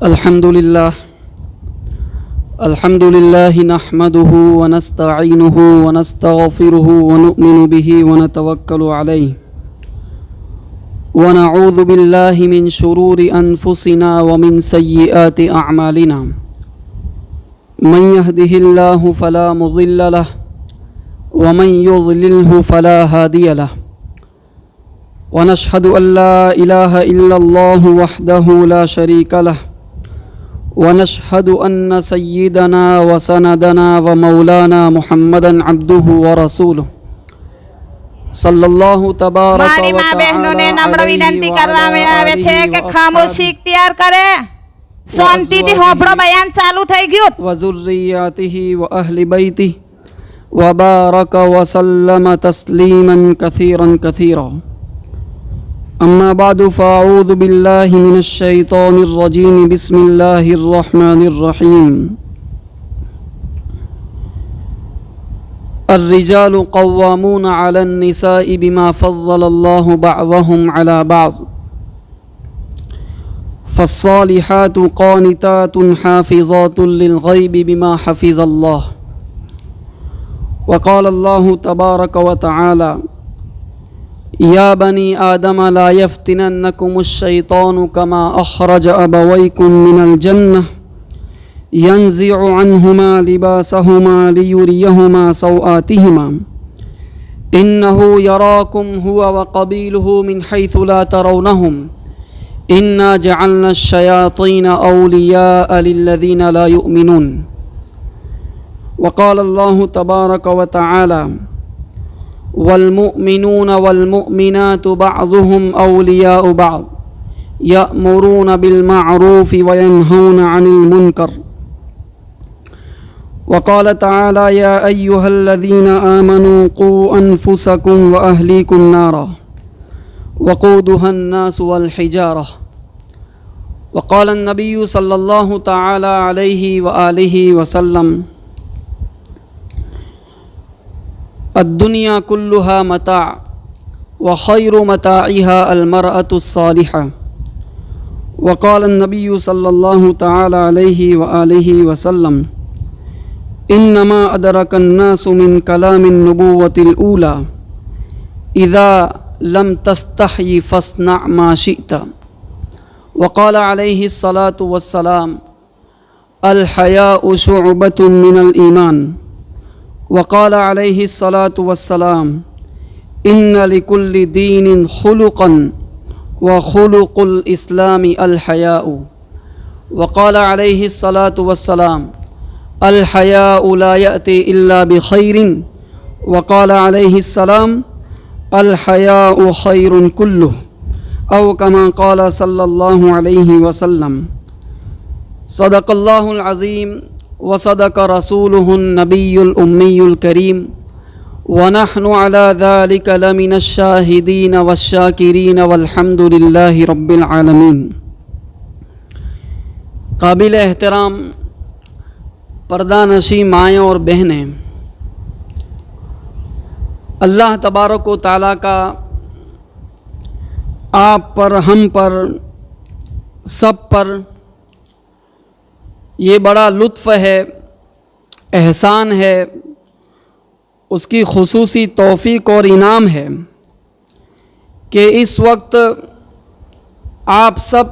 الحمد لله نحمده ونستعينه ونستغفره ونؤمن به ونتوكل عليه ونعوذ بالله من شرور أنفسنا ومن سيئات أعمالنا من يهده الله فلا مضل له ومن يضلله فلا هادي له ونشهد أن لا إله إلا الله وحده لا شريك له ونشهد أن سيدنا وسندنا ومولانا محمدا عبده ورسوله صلی اللہ تبارک મારી માં બહેનોને નમ્ર વિનંતી કરવામાં આવે છે કે ખામોશી ઇખ્તિયાર કરે. શાંતિથી હોભળો, બયાન ચાલુ થઈ ગયું. وذرياته وأهل بيته وبارك وسلم تسليما كثيرا كثيرا. أما بعد فأعوذ بالله من الشيطان الرجيم. بسم الله الرحمن الرحيم. الرجال قوامون على النساء بما فضل الله بعضهم على بعض فالصالحات قانتات حافظات للغيب بما حفظ الله. وقال الله تبارك وتعالى يا بني آدم لا يفتننكم الشيطان كما أخرج أبويكم من الجنة ينزع عنهما لباسهما ليريهما سوآتهما إنه يراكم هو وقبيله من حيث لا ترونهم إنا جعلنا الشياطين أولياء للذين لا يؤمنون. وقال الله تبارك وتعالى والمؤمنون والمؤمنات بعضهم أولياء بعض يأمرون بالمعروف وينهون عن المنكر. وقال تعالى يا أيها الذين آمنوا قوا أنفسكم وأهليكم نارا وقودها الناس والحجارة. وقال النبي صلى الله تعالى عليه وآله وسلم الدنيا كلها متاع وخير متاعها المرأة الصالحة. وقال النبي صلى الله تعالى عليه وآله وسلم إنما أدرك الناس من كلام النبوة الأولى إذا لم تستحي فاصنع ما شئت. وقال عليه الصلاة والسلام الحياء شعبة من الإيمان. وقال عليه الصلاة والسلام إن لكل دين خلقا وخلق الإسلام الحياء. وقال عليه الصلاة والسلام الحياء لا يأتي إلا بخير. وقال عليه السلام الحياء خير كله أو كما قال صلى الله عليه وسلم. صدق الله العظيم وصدق رسوله النبي الأمي الكريم ونحن على ذلك لمن الشاهدين والشاكرين والحمد لله رب العالمين. قابل احترام پردہ نشی مائیں اور بہنیں، اللہ تبارک و تعالیٰ کا آپ پر، ہم پر، سب پر یہ بڑا لطف ہے، احسان ہے، اس کی خصوصی توفیق اور انعام ہے کہ اس وقت آپ سب،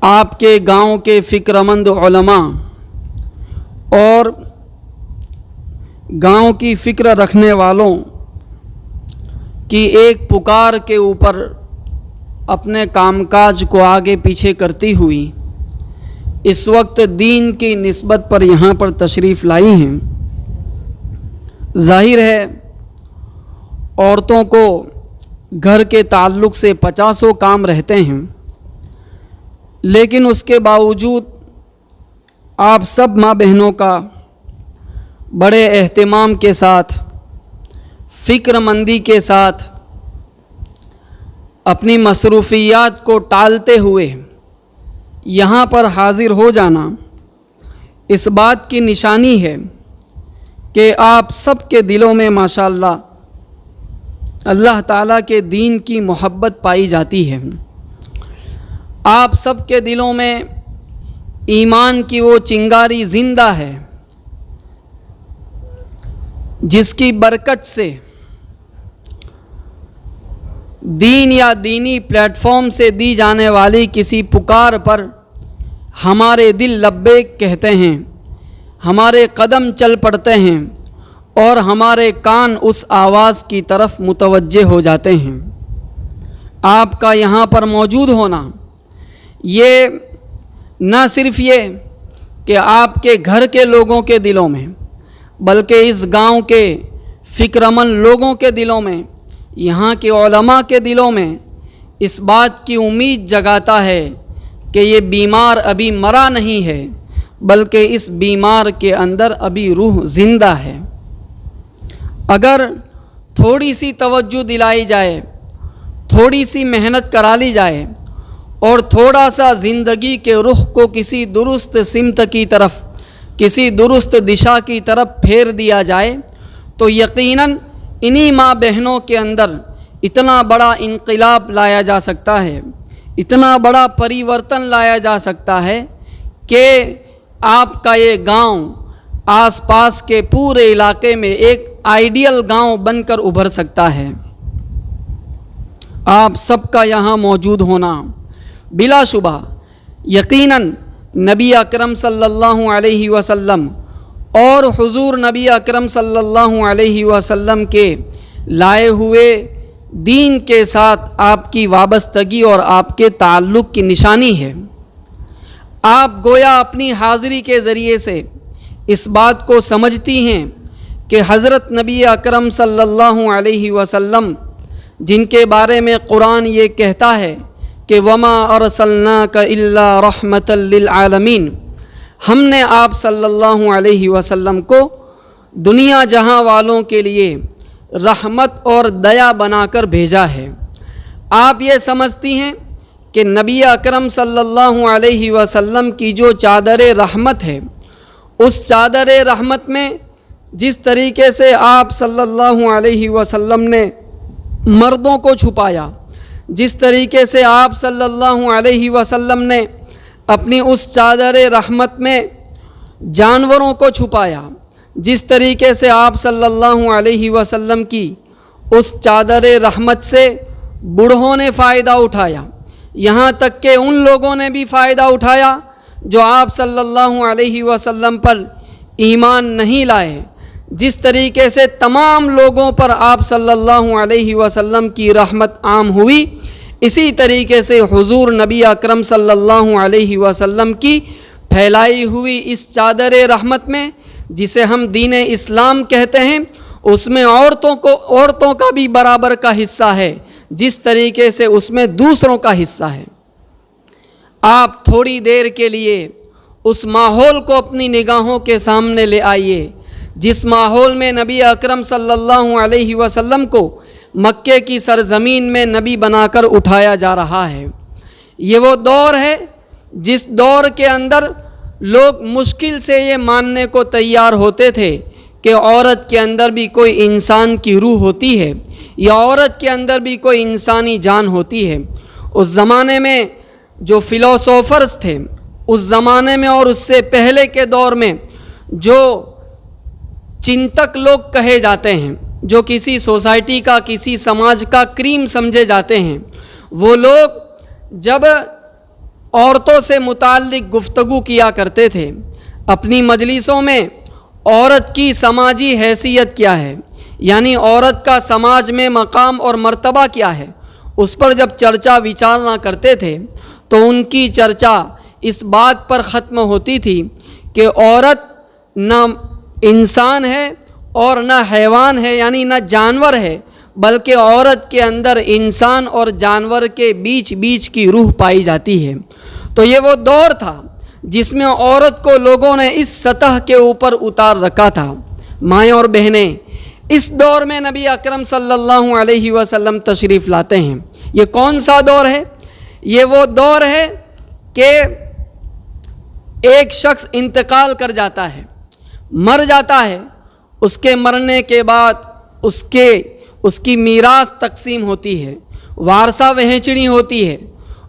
آپ کے گاؤں کے فکر مند علماء اور گاؤں کی فکر رکھنے والوں کی ایک پکار کے اوپر اپنے کام کاج کو آگے پیچھے کرتی ہوئی اس وقت دین کی نسبت پر یہاں پر تشریف لائی ہیں. ظاہر ہے عورتوں کو گھر کے تعلق سے 50 کام رہتے ہیں، لیکن اس کے باوجود آپ سب ماں بہنوں کا بڑے اہتمام کے ساتھ، فکر مندی کے ساتھ اپنی مصروفیات کو ٹالتے ہوئے یہاں پر حاضر ہو جانا اس بات کی نشانی ہے کہ آپ سب کے دلوں میں ماشاءاللہ اللہ تعالیٰ کے دین کی محبت پائی جاتی ہے. آپ سب کے دلوں میں ایمان کی وہ چنگاری زندہ ہے جس کی برکت سے دین یا دینی پلیٹ فارم سے دی جانے والی کسی پکار پر ہمارے دل لبیک کہتے ہیں، ہمارے قدم چل پڑتے ہیں اور ہمارے کان اس آواز کی طرف متوجہ ہو جاتے ہیں۔ آپ کا یہاں پر موجود ہونا یہ نہ صرف یہ کہ آپ کے گھر کے لوگوں کے دلوں میں، بلکہ اس گاؤں کے فکرمند لوگوں کے دلوں میں، یہاں کے علماء کے دلوں میں اس بات کی امید جگاتا ہے کہ یہ بیمار ابھی مرا نہیں ہے، بلکہ اس بیمار کے اندر ابھی روح زندہ ہے۔ اگر تھوڑی سی توجہ دلائی جائے، تھوڑی سی محنت کرا لی جائے اور تھوڑا سا زندگی کے رخ کو کسی درست سمت کی طرف، کسی درست دشا کی طرف پھیر دیا جائے تو یقیناً انہی ماں بہنوں کے اندر اتنا بڑا انقلاب لایا جا سکتا ہے، اتنا بڑا پریورتن لایا جا سکتا ہے کہ آپ کا یہ گاؤں آس پاس کے پورے علاقے میں ایک آئیڈیل گاؤں بن کر ابھر سکتا ہے۔ آپ سب کا یہاں موجود ہونا بلا شبہ یقیناً نبی اکرم صلی اللہ علیہ وسلم اور حضور نبی اکرم صلی اللہ علیہ وسلم کے لائے ہوئے دین کے ساتھ آپ کی وابستگی اور آپ کے تعلق کی نشانی ہے۔ آپ گویا اپنی حاضری کے ذریعے سے اس بات کو سمجھتی ہیں کہ حضرت نبی اکرم صلی اللہ علیہ وسلم جن کے بارے میں قرآن یہ کہتا ہے کہ وما ارسلناک الا رحمۃ للعالمین، ہم نے آپ صلی اللہ علیہ وسلم کو دنیا جہاں والوں کے لیے رحمت اور دیا بنا کر بھیجا ہے۔ آپ یہ سمجھتی ہیں کہ نبی اکرم صلی اللہ علیہ وسلم کی جو چادر رحمت ہے، اس چادر رحمت میں جس طریقے سے آپ صلی اللہ علیہ وسلم نے مردوں کو چھپایا، جس طریقے سے آپ صلی اللہ علیہ وسلم نے اپنی اس چادر رحمت میں جانوروں کو چھپایا، جس طریقے سے آپ صلی اللہ علیہ وسلم کی اس چادر رحمت سے بوڑھوں نے فائدہ اٹھایا، یہاں تک کہ ان لوگوں نے بھی فائدہ اٹھایا جو آپ صلی اللہ علیہ وسلم پر ایمان نہیں لائے، جس طریقے سے تمام لوگوں پر آپ صلی اللہ علیہ وسلم کی رحمت عام ہوئی، اسی طریقے سے حضور نبی اکرم صلی اللہ علیہ وسلم کی پھیلائی ہوئی اس چادر رحمت میں، جسے ہم دین اسلام کہتے ہیں، اس میں عورتوں کا بھی برابر کا حصہ ہے، جس طریقے سے اس میں دوسروں کا حصہ ہے۔ آپ تھوڑی دیر کے لیے اس ماحول کو اپنی نگاہوں کے سامنے لے آئیے جس ماحول میں نبی اکرم صلی اللہ علیہ وسلم کو مکے کی سرزمین میں نبی بنا کر اٹھایا جا رہا ہے۔ یہ وہ دور ہے جس دور کے اندر لوگ مشکل سے یہ ماننے کو تیار ہوتے تھے کہ عورت کے اندر بھی کوئی انسان کی روح ہوتی ہے یا عورت کے اندر بھی کوئی انسانی جان ہوتی ہے۔ اس زمانے میں جو فلاسفرز تھے، اس زمانے میں اور اس سے پہلے کے دور میں جو چنتک لوگ کہے جاتے ہیں، جو کسی سوسائٹی کا، کسی سماج کا کریم سمجھے جاتے ہیں، وہ لوگ جب عورتوں سے متعلق گفتگو کیا کرتے تھے، اپنی مجلسوں میں عورت کی سماجی حیثیت کیا ہے، یعنی عورت کا سماج میں مقام اور مرتبہ کیا ہے، اس پر جب چرچا وچارنا کرتے تھے تو ان کی چرچا اس بات پر ختم ہوتی تھی کہ عورت نہ انسان ہے اور نہ حیوان ہے، یعنی نہ جانور ہے، بلکہ عورت کے اندر انسان اور جانور کے بیچ کی روح پائی جاتی ہے۔ تو یہ وہ دور تھا جس میں عورت کو لوگوں نے اس سطح کے اوپر اتار رکھا تھا۔ مائیں اور بہنیں، اس دور میں نبی اکرم صلی اللہ علیہ وسلم تشریف لاتے ہیں۔ یہ کون سا دور ہے؟ یہ وہ دور ہے کہ ایک شخص انتقال کر جاتا ہے، مر جاتا ہے، اس کے مرنے کے بعد اس کی میراث تقسیم ہوتی ہے، وارثہ وہنچنی ہوتی ہے،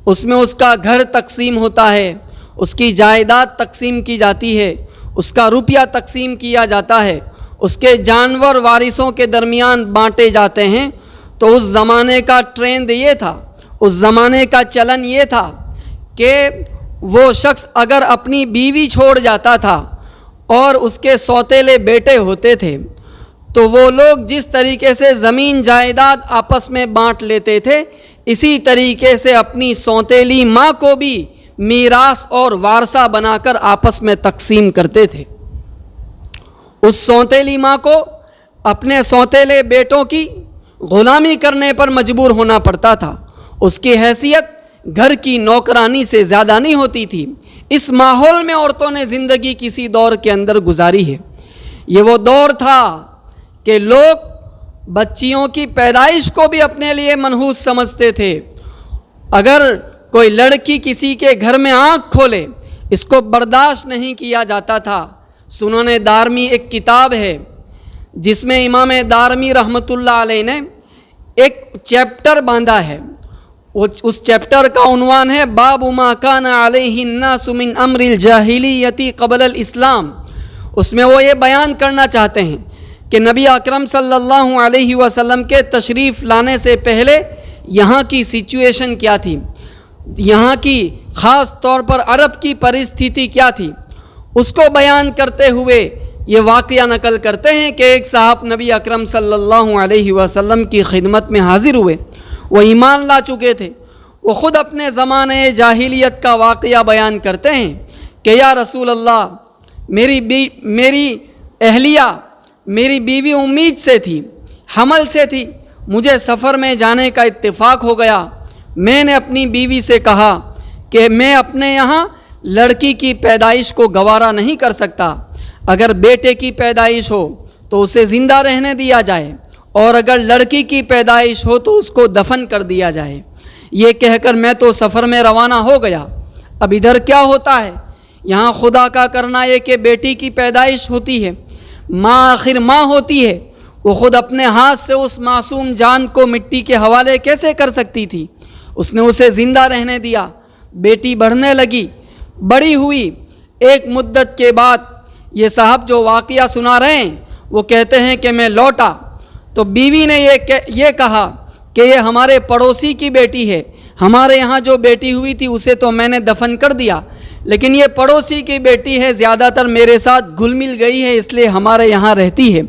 اس میں اس کا گھر تقسیم ہوتا ہے، اس کی جائیداد تقسیم کی جاتی ہے، اس کا روپیہ تقسیم کیا جاتا ہے، اس کے جانور وارثوں کے درمیان بانٹے جاتے ہیں، تو اس زمانے کا ٹرینڈ یہ تھا، اس زمانے کا چلن یہ تھا کہ وہ شخص اگر اپنی بیوی چھوڑ جاتا تھا اور اس کے سوتیلے بیٹے ہوتے تھے تو وہ لوگ جس طریقے سے زمین جائیداد آپس میں بانٹ لیتے تھے، اسی طریقے سے اپنی سوتیلی ماں کو بھی میراث اور وارثہ بنا کر آپس میں تقسیم کرتے تھے۔ اس سوتیلی ماں کو اپنے سوتیلے بیٹوں کی غلامی کرنے پر مجبور ہونا پڑتا تھا، اس کی حیثیت گھر کی نوکرانی سے زیادہ نہیں ہوتی تھی۔ اس ماحول میں عورتوں نے زندگی کسی دور کے اندر گزاری ہے۔ یہ وہ دور تھا کہ لوگ بچیوں کی پیدائش کو بھی اپنے لیے منحوس سمجھتے تھے۔ اگر کوئی لڑکی کسی کے گھر میں آنکھ کھولے، اس کو برداشت نہیں کیا جاتا تھا۔ سنن دارمی ایک کتاب ہے جس میں امام دارمی رحمۃ اللہ علیہ نے ایک چیپٹر باندھا ہے، اس چیپٹر کا عنوان ہے باب ما کان علیہ الناس من امر الجاہلیت قبل الاسلام۔ اس میں وہ یہ بیان کرنا چاہتے ہیں کہ نبی اکرم صلی اللہ علیہ وسلم کے تشریف لانے سے پہلے یہاں کی سچویشن کیا تھی، یہاں کی خاص طور پر عرب کی پرستھتی کیا تھی، اس کو بیان کرتے ہوئے یہ واقعہ نقل کرتے ہیں کہ ایک صاحب نبی اکرم صلی اللہ علیہ وسلم کی خدمت میں حاضر ہوئے، وہ ایمان لا چکے تھے، وہ خود اپنے زمانے جاہلیت کا واقعہ بیان کرتے ہیں کہ یا رسول اللہ، میری اہلیہ، میری بیوی امید سے تھی، حمل سے تھی، مجھے سفر میں جانے کا اتفاق ہو گیا، میں نے اپنی بیوی سے کہا کہ میں اپنے یہاں لڑکی کی پیدائش کو گوارا نہیں کر سکتا، اگر بیٹے کی پیدائش ہو تو اسے زندہ رہنے دیا جائے، اور اگر لڑکی کی پیدائش ہو تو اس کو دفن کر دیا جائے۔ یہ کہہ کر میں تو سفر میں روانہ ہو گیا۔ اب ادھر کیا ہوتا ہے، یہاں خدا کا کرنا یہ کہ بیٹی کی پیدائش ہوتی ہے، ماں آخر ماں ہوتی ہے، وہ خود اپنے ہاتھ سے اس معصوم جان کو مٹی کے حوالے کیسے کر سکتی تھی؟ اس نے اسے زندہ رہنے دیا، بیٹی بڑھنے لگی، بڑی ہوئی، ایک مدت کے بعد یہ صاحب جو واقعہ سنا رہے ہیں وہ کہتے ہیں کہ میں لوٹا تو بیوی نے یہ کہا کہ یہ ہمارے پڑوسی کی بیٹی ہے، ہمارے یہاں جو بیٹی ہوئی تھی اسے تو میں نے دفن کر دیا، لیکن یہ پڑوسی کی بیٹی ہے، زیادہ تر میرے ساتھ گھل مل گئی ہے، اس لیے ہمارے یہاں رہتی ہے۔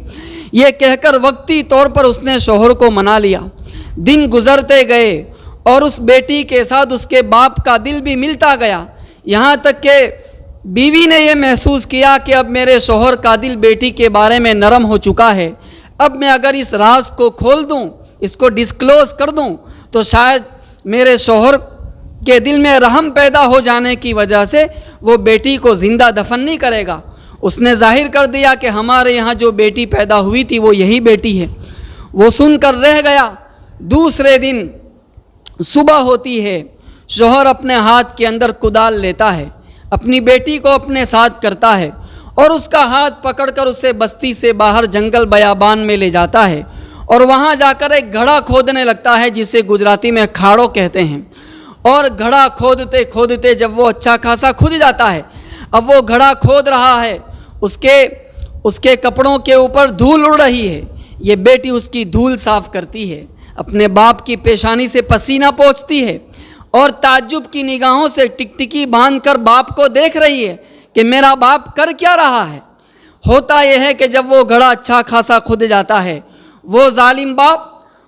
یہ کہہ کر وقتی طور پر اس نے شوہر کو منا لیا۔ دن گزرتے گئے اور اس بیٹی کے ساتھ اس کے باپ کا دل بھی ملتا گیا، یہاں تک کہ بیوی نے یہ محسوس کیا کہ اب میرے شوہر کا دل بیٹی کے بارے میں نرم ہو چکا ہے، اب میں اگر اس راز کو کھول دوں، اس کو ڈسکلوز کر دوں تو شاید میرے شوہر کے دل میں رحم پیدا ہو جانے کی وجہ سے وہ بیٹی کو زندہ دفن نہیں کرے گا۔ اس نے ظاہر کر دیا کہ ہمارے یہاں جو بیٹی پیدا ہوئی تھی وہ یہی بیٹی ہے۔ وہ سن کر رہ گیا۔ دوسرے دن صبح ہوتی ہے، شوہر اپنے ہاتھ کے اندر کدال لیتا ہے، اپنی بیٹی کو اپنے ساتھ کرتا ہے اور اس کا ہاتھ پکڑ کر اسے بستی سے باہر جنگل بیابان میں لے جاتا ہے اور وہاں جا کر ایک گھڑا کھودنے لگتا ہے جسے گجراتی میں کھاڑو کہتے ہیں۔ اور گھڑا کھودتے کھودتے جب وہ اچھا خاصا کھد جاتا ہے، اب وہ گھڑا کھود رہا ہے، اس کے کپڑوں کے اوپر دھول اڑ رہی ہے، یہ بیٹی اس کی دھول صاف کرتی ہے، اپنے باپ کی پیشانی سے پسینہ پوچھتی ہے اور تعجب کی نگاہوں سے ٹکٹکی باندھ کر باپ کو دیکھ رہی ہے کہ میرا باپ کر کیا رہا ہے۔ ہوتا یہ ہے کہ جب وہ گھڑا اچھا خاصا کھد جاتا ہے، وہ ظالم باپ،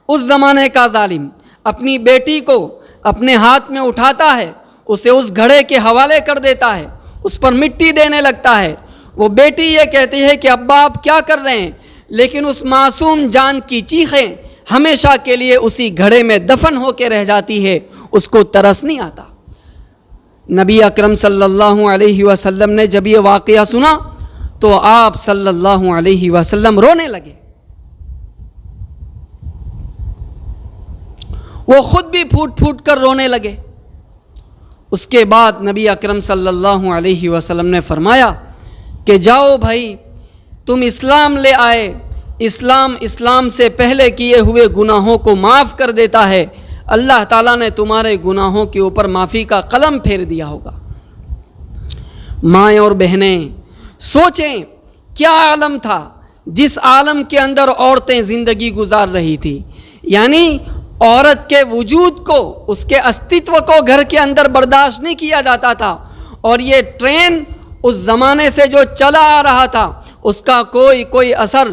اس زمانے کا ظالم، اپنی بیٹی کو اپنے ہاتھ میں اٹھاتا ہے، اسے اس گھڑے کے حوالے کر دیتا ہے، اس پر مٹی دینے لگتا ہے۔ وہ بیٹی یہ کہتی ہے کہ ابا آپ کیا کر رہے ہیں، لیکن اس معصوم جان کی چیخیں ہمیشہ کے لیے اسی گھڑے میں دفن ہو کے رہ جاتی ہے، اس کو ترس نہیں آتا۔ نبی اکرم صلی اللہ علیہ وسلم نے جب یہ واقعہ سنا تو آپ صلی اللہ علیہ وسلم رونے لگے، وہ خود بھی پھوٹ پھوٹ کر رونے لگے۔ اس کے بعد نبی اکرم صلی اللہ علیہ وسلم نے فرمایا کہ جاؤ بھائی، تم اسلام لے آئے، اسلام سے پہلے کیے ہوئے گناہوں کو معاف کر دیتا ہے، اللہ تعالیٰ نے تمہارے گناہوں کے اوپر معافی کا قلم پھیر دیا ہوگا۔ مائیں اور بہنیں سوچیں کیا عالم تھا جس عالم کے اندر عورتیں زندگی گزار رہی تھی، یعنی عورت کے وجود کو، اس کے استتو کو گھر کے اندر برداشت نہیں کیا جاتا تھا، اور یہ ٹرین اس زمانے سے جو چلا آ رہا تھا اس کا کوئی اثر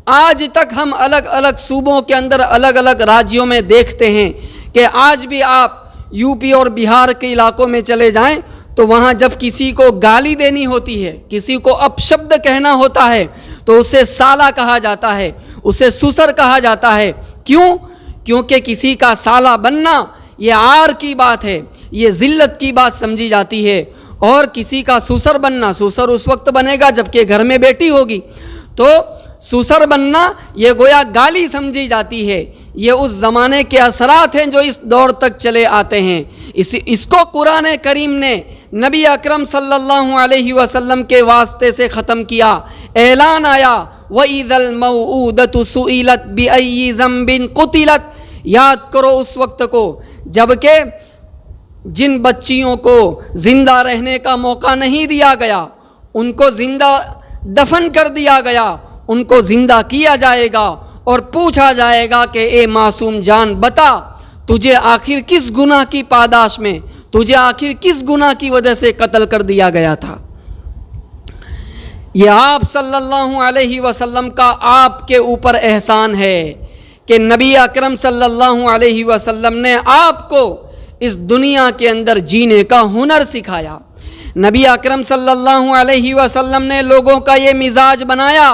آج تک ہم الگ الگ صوبوں کے اندر الگ الگ راجیوں میں دیکھتے ہیں کہ آج بھی آپ یو پی اور بہار کے علاقوں میں چلے جائیں تو وہاں جب کسی کو گالی دینی ہوتی ہے، کسی کو اپشبد کہنا ہوتا ہے تو اسے سالہ کہا جاتا ہے، اسے سسر کہا جاتا ہے۔ کیوں؟ کیونکہ کسی کا سالہ بننا یہ عار کی بات ہے، یہ ذلت کی بات سمجھی جاتی ہے، اور کسی کا سسر بننا، سسر اس وقت بنے گا جب کہ گھر میں بیٹی ہوگی، تو سسر بننا یہ گویا گالی سمجھی جاتی ہے۔ یہ اس زمانے کے اثرات ہیں جو اس دور تک چلے آتے ہیں۔ اس کو قرآن کریم نے نبی اکرم صلی اللہ علیہ وسلم کے واسطے سے ختم کیا۔ اعلان آیا وَإِذَا الْمَوْءُودَةُ سُئِلَتْ بِأَيِّ ذَنبٍ قُتِلَتْ، یاد کرو اس وقت کو جب کہ جن بچیوں کو زندہ رہنے کا موقع نہیں دیا گیا، ان کو زندہ دفن کر دیا گیا، ان کو زندہ کیا جائے گا اور پوچھا جائے گا کہ اے معصوم جان بتا تجھے آخر کس گناہ کی پاداش میں، تجھے آخر کس گناہ کی وجہ سے قتل کر دیا گیا تھا۔ یہ آپ صلی اللہ علیہ وسلم کا آپ کے اوپر احسان ہے کہ نبی اکرم صلی اللہ علیہ وسلم نے آپ کو اس دنیا کے اندر جینے کا ہنر سکھایا۔ نبی اکرم صلی اللہ علیہ وسلم نے لوگوں کا یہ مزاج بنایا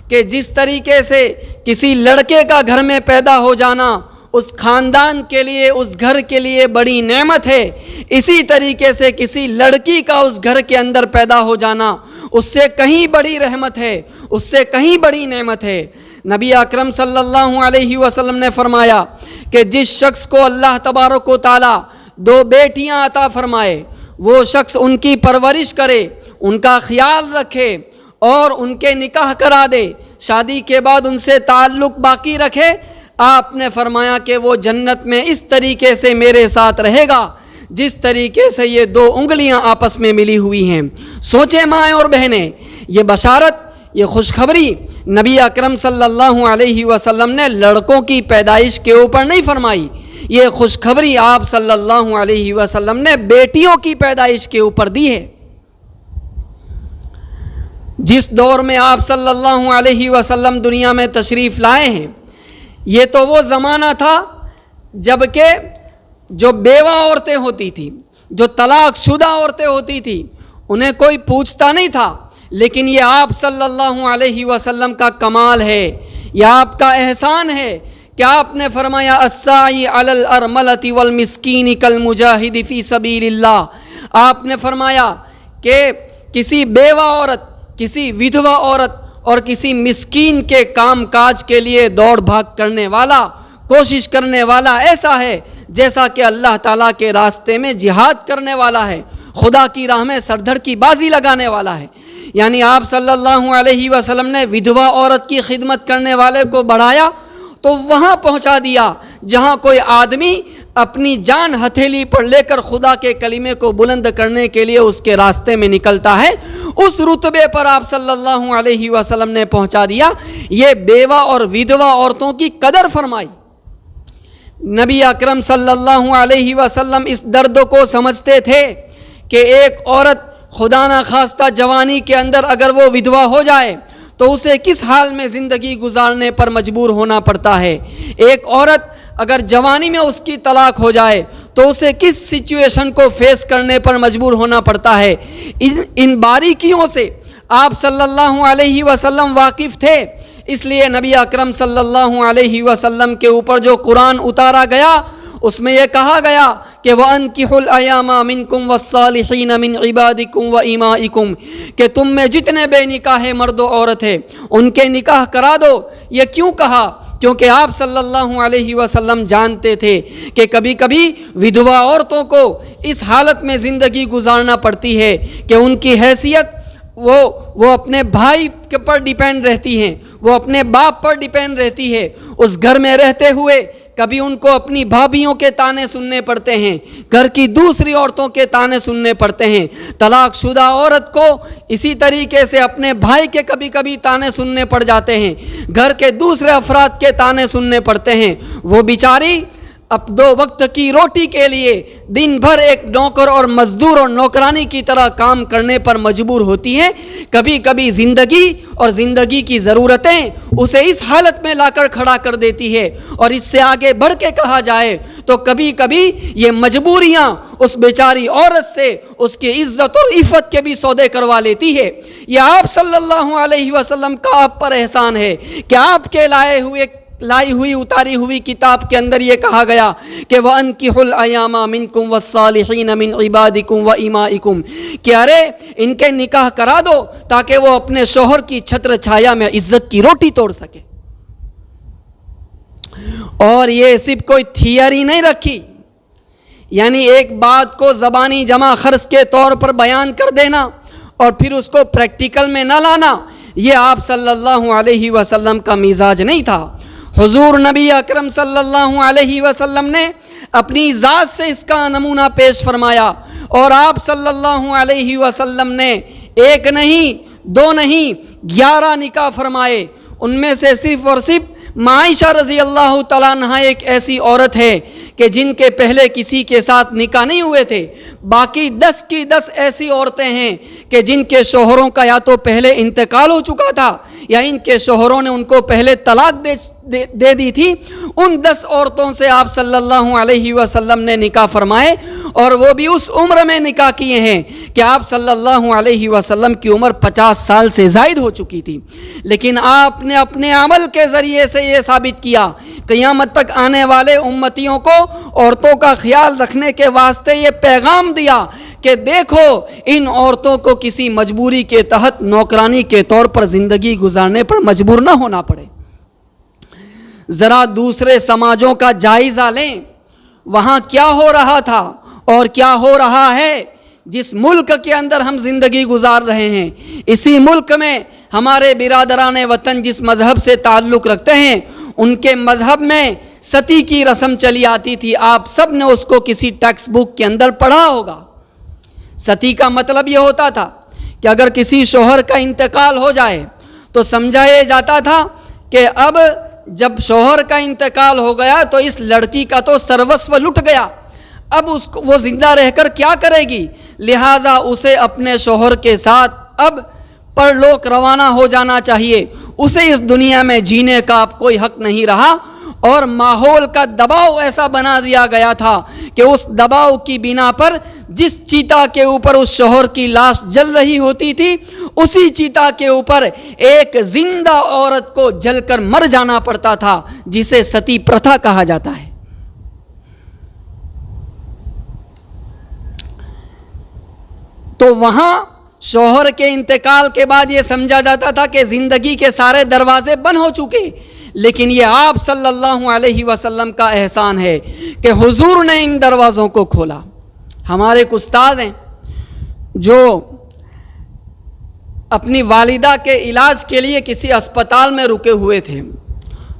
کہ جس طریقے سے کسی لڑکے کا گھر میں پیدا ہو جانا اس خاندان کے لیے، اس گھر کے لیے بڑی نعمت ہے، اسی طریقے سے کسی لڑکی کا اس گھر کے اندر پیدا ہو جانا اس سے کہیں بڑی رحمت ہے، اس سے کہیں بڑی نعمت ہے۔ نبی اکرم صلی اللہ علیہ وسلم نے فرمایا کہ جس شخص کو اللہ تبارک و تعالی 2 بیٹیاں عطا فرمائے وہ شخص ان کی پرورش کرے، ان کا خیال رکھے اور ان کے نکاح کرا دے، شادی کے بعد ان سے تعلق باقی رکھے، آپ نے فرمایا کہ وہ جنت میں اس طریقے سے میرے ساتھ رہے گا جس طریقے سے یہ 2 انگلیاں آپس میں ملی ہوئی ہیں۔ سوچیں مائیں اور بہنیں، یہ بشارت، یہ خوشخبری نبی اکرم صلی اللہ علیہ وسلم نے لڑکوں کی پیدائش کے اوپر نہیں فرمائی، یہ خوشخبری آپ صلی اللہ علیہ وسلم نے بیٹیوں کی پیدائش کے اوپر دی ہے۔ جس دور میں آپ صلی اللہ علیہ وسلم دنیا میں تشریف لائے ہیں یہ تو وہ زمانہ تھا جب کہ جو بیوہ عورتیں ہوتی تھیں، جو طلاق شدہ عورتیں ہوتی تھیں، انہیں کوئی پوچھتا نہیں تھا، لیکن یہ آپ صلی اللہ علیہ وسلم کا کمال ہے، یہ آپ کا احسان ہے کہ آپ نے فرمایا السعی علی الارملۃ والمسکین کالمجاہد فی سبیل اللہ۔ آپ نے فرمایا کہ کسی بیوہ عورت، کسی ودھوا عورت اور کسی مسکین کے کام کاج کے لیے دوڑ بھاگ کرنے والا، کوشش کرنے والا ایسا ہے جیسا کہ اللہ تعالیٰ کے راستے میں جہاد کرنے والا ہے، خدا کی راہ میں سردھڑ کی بازی لگانے والا ہے۔ یعنی آپ صلی اللہ علیہ وسلم نے ودھوا عورت کی خدمت کرنے والے کو بڑھایا تو وہاں پہنچا دیا جہاں کوئی آدمی اپنی جان ہتھیلی پر لے کر خدا کے کلمے کو بلند کرنے کے لیے اس کے راستے میں نکلتا ہے، اس رتبے پر آپ صلی اللہ علیہ وسلم نے پہنچا دیا۔ یہ بیوہ اور ودھوا عورتوں کی قدر فرمائی۔ نبی اکرم صلی اللہ علیہ وسلم اس درد کو سمجھتے تھے کہ ایک عورت خدا نخواستہ جوانی کے اندر اگر وہ ودھوا ہو جائے تو اسے کس حال میں زندگی گزارنے پر مجبور ہونا پڑتا ہے، ایک عورت اگر جوانی میں اس کی طلاق ہو جائے تو اسے کس سچویشن کو فیس کرنے پر مجبور ہونا پڑتا ہے۔ ان باریکیوں سے آپ صلی اللہ علیہ وسلم واقف تھے، اس لیے نبی اکرم صلی اللہ علیہ وسلم کے اوپر جو قرآن اتارا گیا اس میں یہ کہا گیا کہ وَأَنْكِحُوا الْأَيَامَ مِنْكُمْ وَالصَّالِحِينَ مِنْ عِبَادِكُمْ وَإِمَائِكُمْ، کہ تم میں جتنے بے نکاح مرد و عورت ہیں ان کے نکاح کرا دو۔ یہ کیوں کہا؟ کیونکہ آپ صلی اللہ علیہ وسلم جانتے تھے کہ کبھی کبھی ودھوا عورتوں کو اس حالت میں زندگی گزارنا پڑتی ہے کہ ان کی حیثیت وہ اپنے بھائی کے پر ڈیپینڈ رہتی ہیں، وہ اپنے باپ پر ڈیپینڈ رہتی ہے، اس گھر میں رہتے ہوئے کبھی ان کو اپنی بھابھیوں کے تانے سننے پڑتے ہیں، گھر کی دوسری عورتوں کے تانے سننے پڑتے ہیں، طلاق شدہ عورت کو اسی طریقے سے اپنے بھائی کے کبھی کبھی تانے سننے پڑ جاتے ہیں، گھر کے دوسرے افراد کے تانے سننے پڑتے ہیں۔ وہ بیچاری اب 2 وقت کی روٹی کے لیے دن بھر ایک نوکر اور مزدور اور نوکرانی کی طرح کام کرنے پر مجبور ہوتی ہے۔ کبھی کبھی زندگی اور زندگی کی ضرورتیں اسے اس حالت میں لا کر کھڑا کر دیتی ہے، اور اس سے آگے بڑھ کے کہا جائے تو کبھی کبھی یہ مجبوریاں اس بیچاری عورت سے اس کی عزت اور عفت کے بھی سودے کروا لیتی ہے۔ یہ آپ صلی اللہ علیہ وسلم کا آپ پر احسان ہے کہ آپ کے لائی ہوئی اتاری ہوئی کتاب کے اندر یہ کہا گیا کہ وَأَنْكِحُوا الْأَيَامَ مِنْكُمْ وَالصَّالِحِينَ مِنْ عِبَادِكُمْ وَإِمَائِكُمْ کہ ارے ان کے نکاح کرا دو تاکہ وہ اپنے شوہر کی چھتر چھایا میں عزت کی روٹی توڑ سکے۔ اور یہ صرف کوئی تھیوری نہیں رکھی، یعنی ایک بات کو زبانی جمع خرچ کے طور پر بیان کر دینا اور پھر اس کو پریکٹیکل میں نہ لانا، یہ آپ صلی اللہ علیہ وسلم کا مزاج نہیں تھا۔ حضور نبی اکرم صلی اللہ علیہ وسلم نے اپنی ذات سے اس کا نمونہ پیش فرمایا، اور آپ صلی اللہ علیہ وسلم نے 1 نہیں 2 نہیں 11 نکاح فرمائے۔ ان میں سے صرف اور صرف عائشہ رضی اللہ تعالیٰ عنہا ایک ایسی عورت ہے کہ جن کے پہلے کسی کے ساتھ نکاح نہیں ہوئے تھے، باقی 10 کی 10 ایسی عورتیں ہیں کہ جن کے شوہروں کا یا تو پہلے انتقال ہو چکا تھا یا ان کے شوہروں نے ان کو پہلے طلاق دے دی تھی۔ ان 10 عورتوں سے آپ صلی اللہ علیہ وسلم نے نکاح فرمائے، اور وہ بھی اس عمر میں نکاح کیے ہیں کہ آپ صلی اللہ علیہ وسلم کی عمر 50 سال سے زائد ہو چکی تھی۔ لیکن آپ نے اپنے عمل کے ذریعے سے یہ ثابت کیا، قیامت تک آنے والے امتیوں کو عورتوں کا خیال رکھنے کے واسطے یہ پیغام دیا کہ دیکھو ان عورتوں کو کسی مجبوری کے تحت نوکرانی کے طور پر زندگی گزارنے پر مجبور نہ ہونا پڑے۔ ذرا دوسرے سماجوں کا جائزہ لیں، وہاں کیا ہو رہا تھا اور کیا ہو رہا ہے۔ جس ملک کے اندر ہم زندگی گزار رہے ہیں، اسی ملک میں ہمارے برادران وطن جس مذہب سے تعلق رکھتے ہیں، ان کے مذہب میں ستی کی رسم چلی آتی تھی۔ آپ سب نے اس کو کسی ٹیکسٹ بک کے اندر پڑھا ہوگا۔ ستی کا مطلب یہ ہوتا تھا کہ اگر کسی شوہر کا انتقال ہو جائے تو سمجھا یہ جاتا تھا کہ اب جب شوہر کا انتقال ہو گیا تو اس لڑکی کا تو سروسو لٹ گیا، اب وہ زندہ رہ کر کیا کرے گی، لہٰذا اسے اپنے شوہر کے ساتھ اب پرلوک روانہ ہو جانا چاہیے، اسے اس دنیا میں جینے کا اب کوئی حق نہیں رہا۔ اور ماحول کا دباؤ ایسا بنا دیا گیا تھا کہ اس دباؤ کی بنا پر جس چیتا کے اوپر اس شوہر کی لاش جل رہی ہوتی تھی، اسی چیتا کے اوپر ایک زندہ عورت کو جل کر مر جانا پڑتا تھا، جسے ستی پرتھا کہا جاتا ہے۔ تو وہاں شوہر کے انتقال کے بعد یہ سمجھا جاتا تھا کہ زندگی کے سارے دروازے بند ہو چکے، لیکن یہ آپ صلی اللہ علیہ وسلم کا احسان ہے کہ حضور نے ان دروازوں کو کھولا۔ ہمارے ایک استاد ہیں جو اپنی والدہ کے علاج کے لیے کسی اسپتال میں رکے ہوئے تھے،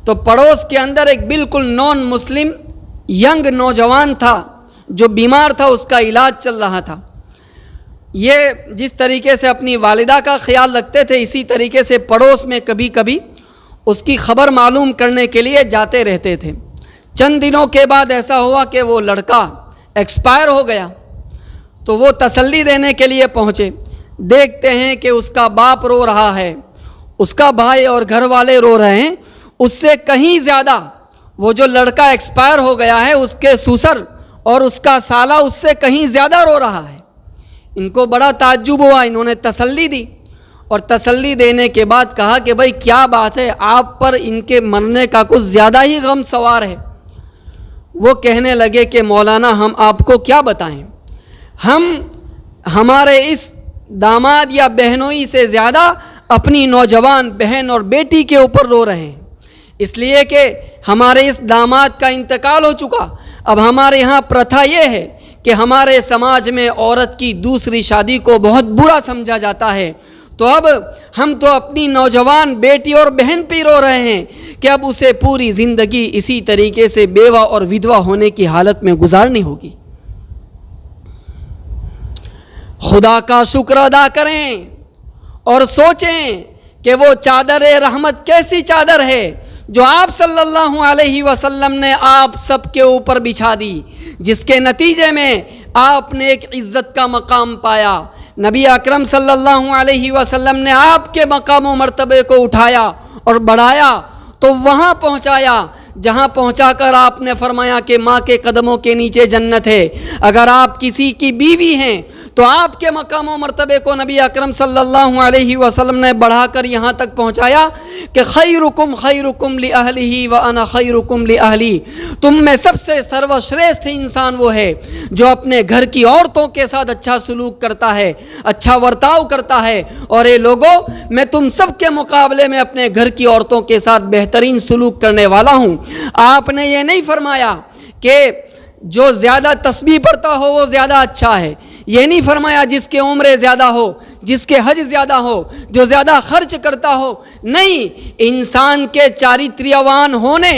تو پڑوس کے اندر ایک بالکل نان مسلم ینگ نوجوان تھا جو بیمار تھا، اس کا علاج چل رہا تھا۔ یہ جس طریقے سے اپنی والدہ کا خیال رکھتے تھے، اسی طریقے سے پڑوس میں کبھی کبھی اس کی خبر معلوم کرنے کے لیے جاتے رہتے تھے۔ چند دنوں کے بعد ایسا ہوا کہ وہ لڑکا ایکسپائر ہو گیا، تو وہ تسلی دینے کے لیے پہنچے۔ دیکھتے ہیں کہ اس کا باپ رو رہا ہے، اس کا بھائی اور گھر والے رو رہے ہیں، اس سے کہیں زیادہ وہ جو لڑکا ایکسپائر ہو گیا ہے اس کے سسر اور اس کا سالہ اس سے کہیں زیادہ رو رہا ہے۔ ان کو بڑا تعجب ہوا، انہوں نے تسلی دی، اور تسلی دینے کے بعد کہا کہ بھائی کیا بات ہے، آپ پر ان کے مرنے کا کچھ زیادہ ہی غم سوار ہے۔ وہ کہنے لگے کہ مولانا ہم آپ کو کیا بتائیں، ہم ہمارے اس داماد یا بہنوئی سے زیادہ اپنی نوجوان بہن اور بیٹی کے اوپر رو رہے ہیں، اس لیے کہ ہمارے اس داماد کا انتقال ہو چکا۔ اب ہمارے یہاں پرتھا یہ ہے کہ ہمارے سماج میں عورت کی دوسری شادی کو بہت برا سمجھا جاتا ہے، تو اب ہم تو اپنی نوجوان بیٹی اور بہن پہ رو رہے ہیں کہ اب اسے پوری زندگی اسی طریقے سے بیوہ اور ودوا ہونے کی حالت میں گزارنی ہوگی۔ خدا کا شکر ادا کریں اور سوچیں کہ وہ چادر رحمت کیسی چادر ہے جو آپ صلی اللہ علیہ وسلم نے آپ سب کے اوپر بچھا دی، جس کے نتیجے میں آپ نے ایک عزت کا مقام پایا۔ نبی اکرم صلی اللہ علیہ وسلم نے آپ کے مقام و مرتبے کو اٹھایا اور بڑھایا تو وہاں پہنچایا جہاں پہنچا کر آپ نے فرمایا کہ ماں کے قدموں کے نیچے جنت ہے۔ اگر آپ کسی کی بیوی ہیں تو آپ کے مقام و مرتبے کو نبی اکرم صلی اللہ علیہ وسلم نے بڑھا کر یہاں تک پہنچایا کہ خیرکم خیرکم لأہلہ وانا خیرکم لأہلی، تم میں سب سے سروشریشٹھ انسان وہ ہے جو اپنے گھر کی عورتوں کے ساتھ اچھا سلوک کرتا ہے، اچھا ورتاؤ کرتا ہے، اور اے لوگو میں تم سب کے مقابلے میں اپنے گھر کی عورتوں کے ساتھ بہترین سلوک کرنے والا ہوں۔ آپ نے یہ نہیں فرمایا کہ جو زیادہ تسبیح پڑھتا ہو وہ زیادہ اچھا ہے، یہ نہیں فرمایا جس کے عمریں زیادہ ہو، جس کے حج زیادہ ہو، جو زیادہ خرچ کرتا ہو، نہیں، انسان کے چارتریوان ہونے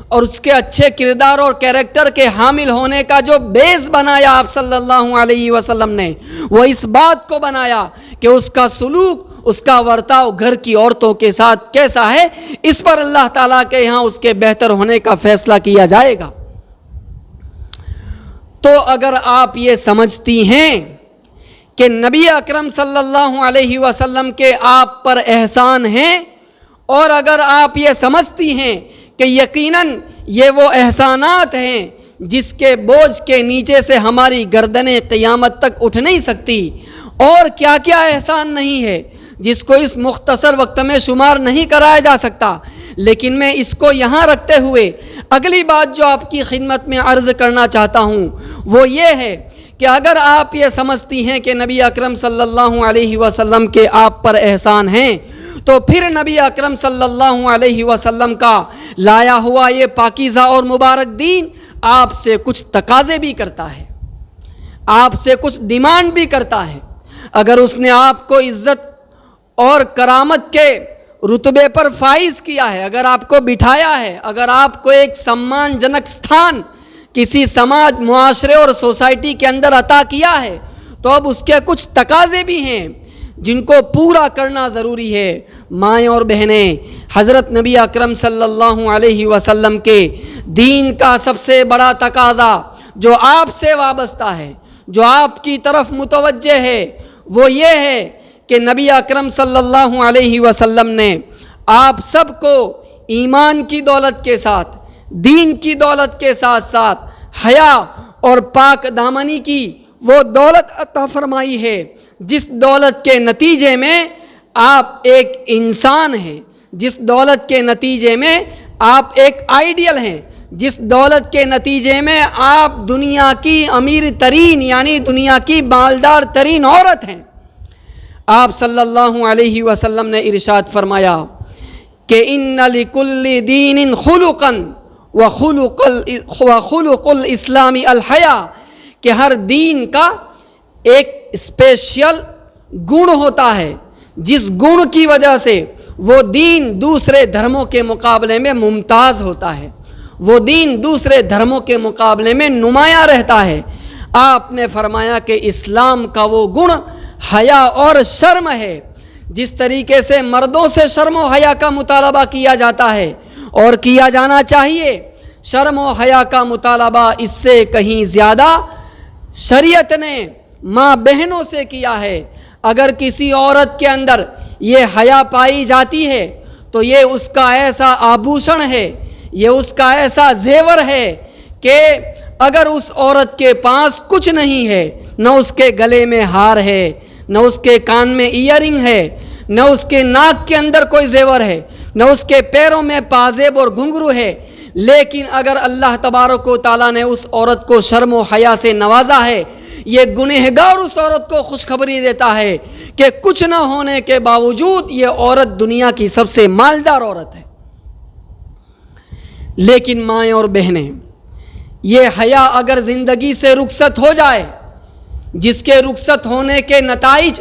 اور اس کے اچھے کردار اور کیریکٹر کے حامل ہونے کا جو بیس بنایا آپ صلی اللہ علیہ وسلم نے، وہ اس بات کو بنایا کہ اس کا سلوک، اس کا ورتاؤ گھر کی عورتوں کے ساتھ کیسا ہے، اس پر اللہ تعالیٰ کے یہاں اس کے بہتر ہونے کا فیصلہ کیا جائے گا۔ تو اگر آپ یہ سمجھتی ہیں کہ نبی اکرم صلی اللہ علیہ وسلم کے آپ پر احسان ہیں، اور اگر آپ یہ سمجھتی ہیں کہ یقیناً یہ وہ احسانات ہیں جس کے بوجھ کے نیچے سے ہماری گردنیں قیامت تک اٹھ نہیں سکتی، اور کیا کیا احسان نہیں ہے جس کو اس مختصر وقت میں شمار نہیں کرایا جا سکتا، لیکن میں اس کو یہاں رکھتے ہوئے اگلی بات جو آپ کی خدمت میں عرض کرنا چاہتا ہوں وہ یہ ہے کہ اگر آپ یہ سمجھتی ہیں کہ نبی اکرم صلی اللہ علیہ وسلم کے آپ پر احسان ہیں، تو پھر نبی اکرم صلی اللہ علیہ وسلم کا لایا ہوا یہ پاکیزہ اور مبارک دین آپ سے کچھ تقاضے بھی کرتا ہے، آپ سے کچھ ڈیمانڈ بھی کرتا ہے۔ اگر اس نے آپ کو عزت اور کرامت کے رتبے پر فائز کیا ہے، اگر آپ کو بٹھایا ہے، اگر آپ کو ایک سمان جنک ستھان کسی سماج، معاشرے اور سوسائٹی کے اندر عطا کیا ہے، تو اب اس کے کچھ تقاضے بھی ہیں جن کو پورا کرنا ضروری ہے۔ مائیں اور بہنیں، حضرت نبی اکرم صلی اللہ علیہ وسلم کے دین کا سب سے بڑا تقاضا جو آپ سے وابستہ ہے، جو آپ کی طرف متوجہ ہے، وہ یہ ہے کہ نبی اکرم صلی اللہ علیہ وسلم نے آپ سب کو ایمان کی دولت کے ساتھ، دین کی دولت کے ساتھ ساتھ حیا اور پاک دامنی کی وہ دولت عطا فرمائی ہے جس دولت کے نتیجے میں آپ ایک انسان ہیں، جس دولت کے نتیجے میں آپ ایک آئیڈیل ہیں، جس دولت کے نتیجے میں آپ دنیا کی امیر ترین یعنی دنیا کی مالدار ترین عورت ہیں۔ آپ صلی اللہ علیہ وسلم نے ارشاد فرمایا کہ ان لکل دین خلقا وخلق الاسلام الحیا، کہ ہر دین کا ایک اسپیشل گن ہوتا ہے جس گن کی وجہ سے وہ دین دوسرے دھرموں کے مقابلے میں ممتاز ہوتا ہے، وہ دین دوسرے دھرموں کے مقابلے میں نمایاں رہتا ہے۔ آپ نے فرمایا کہ اسلام کا وہ گن حیا اور شرم ہے۔ جس طریقے سے مردوں سے شرم و حیا کا مطالبہ کیا جاتا ہے اور کیا جانا چاہیے، شرم و حیا کا مطالبہ اس سے کہیں زیادہ شریعت نے ماں بہنوں سے کیا ہے۔ اگر کسی عورت کے اندر یہ حیا پائی جاتی ہے تو یہ اس کا ایسا آبھوشن ہے، یہ اس کا ایسا زیور ہے کہ اگر اس عورت کے پاس کچھ نہیں ہے، نہ اس کے گلے میں ہار ہے، نہ اس کے کان میں ایئرنگ ہے، نہ اس کے ناک کے اندر کوئی زیور ہے، نہ اس کے پیروں میں پازیب اور گھنگرو ہے، لیکن اگر اللہ تبارک و تعالیٰ نے اس عورت کو شرم و حیا سے نوازا ہے، یہ گنہگار اس عورت کو خوشخبری دیتا ہے کہ کچھ نہ ہونے کے باوجود یہ عورت دنیا کی سب سے مالدار عورت ہے۔ لیکن مائیں اور بہنیں، یہ حیا اگر زندگی سے رخصت ہو جائے، جس کے رخصت ہونے کے نتائج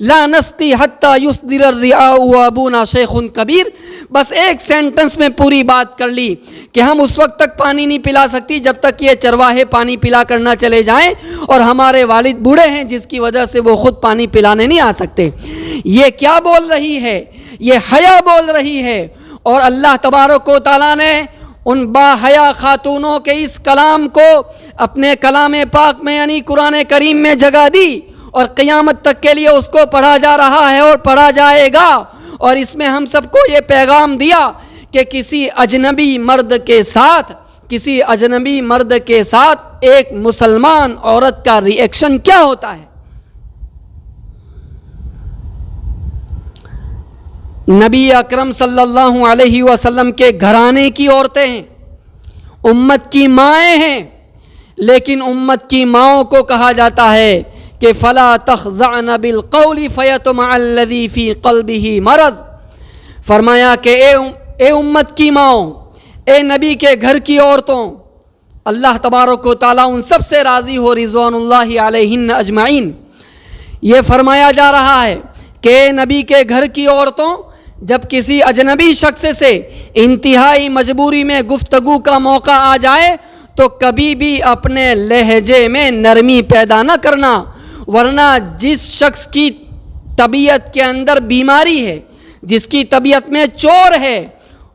لا نسقی حتی یصدر الرعاء وابونا شیخ کبیر. بس ایک سینٹنس میں پوری بات کر لی کہ ہم اس وقت تک پانی نہیں پلا سکتی جب تک یہ چرواہے پانی پلا کرنا چلے جائیں اور ہمارے والد بوڑھے ہیں جس کی وجہ سے وہ خود پانی پلانے نہیں آ سکتے. یہ کیا بول رہی ہے؟ یہ حیا بول رہی ہے. اور اللہ تبارک و تعالیٰ نے ان با حیا خاتونوں کے اس کلام کو اپنے کلام پاک میں یعنی قرآن کریم میں جگہ دی اور قیامت تک کے لیے اس کو پڑھا جا رہا ہے اور پڑھا جائے گا. اور اس میں ہم سب کو یہ پیغام دیا کہ کسی اجنبی مرد کے ساتھ ایک مسلمان عورت کا ری ایکشن کیا ہوتا ہے. نبی اکرم صلی اللہ علیہ وسلم کے گھرانے کی عورتیں ہیں, امت کی مائیں ہیں, لیکن امت کی ماؤں کو کہا جاتا ہے کہ فلا تخضعن بالقول فیطمع الذی فی قلبہ مرض. فرمایا کہ اے امت کی ماؤں, اے نبی کے گھر کی عورتوں, اللہ تبارک و تعالیٰ ان سب سے راضی ہو رضوان اللہ علیہن اجمعین. یہ فرمایا جا رہا ہے کہ اے نبی کے گھر کی عورتوں, جب کسی اجنبی شخص سے انتہائی مجبوری میں گفتگو کا موقع آ جائے تو کبھی بھی اپنے لہجے میں نرمی پیدا نہ کرنا, ورنہ جس شخص کی طبیعت کے اندر بیماری ہے, جس کی طبیعت میں چور ہے,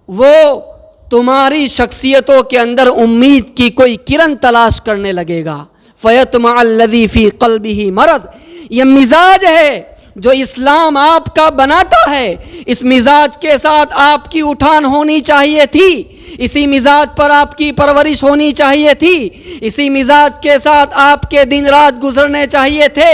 وہ تمہاری شخصیتوں کے اندر امید کی کوئی کرن تلاش کرنے لگے گا. فیطمع الذی فی قلبہ مرض. یہ مزاج ہے جو اسلام آپ کا بناتا ہے. اس مزاج کے ساتھ آپ کی اٹھان ہونی چاہیے تھی, اسی مزاج پر آپ کی پرورش ہونی چاہیے تھی, اسی مزاج کے ساتھ آپ کے دن رات گزرنے چاہیے تھے.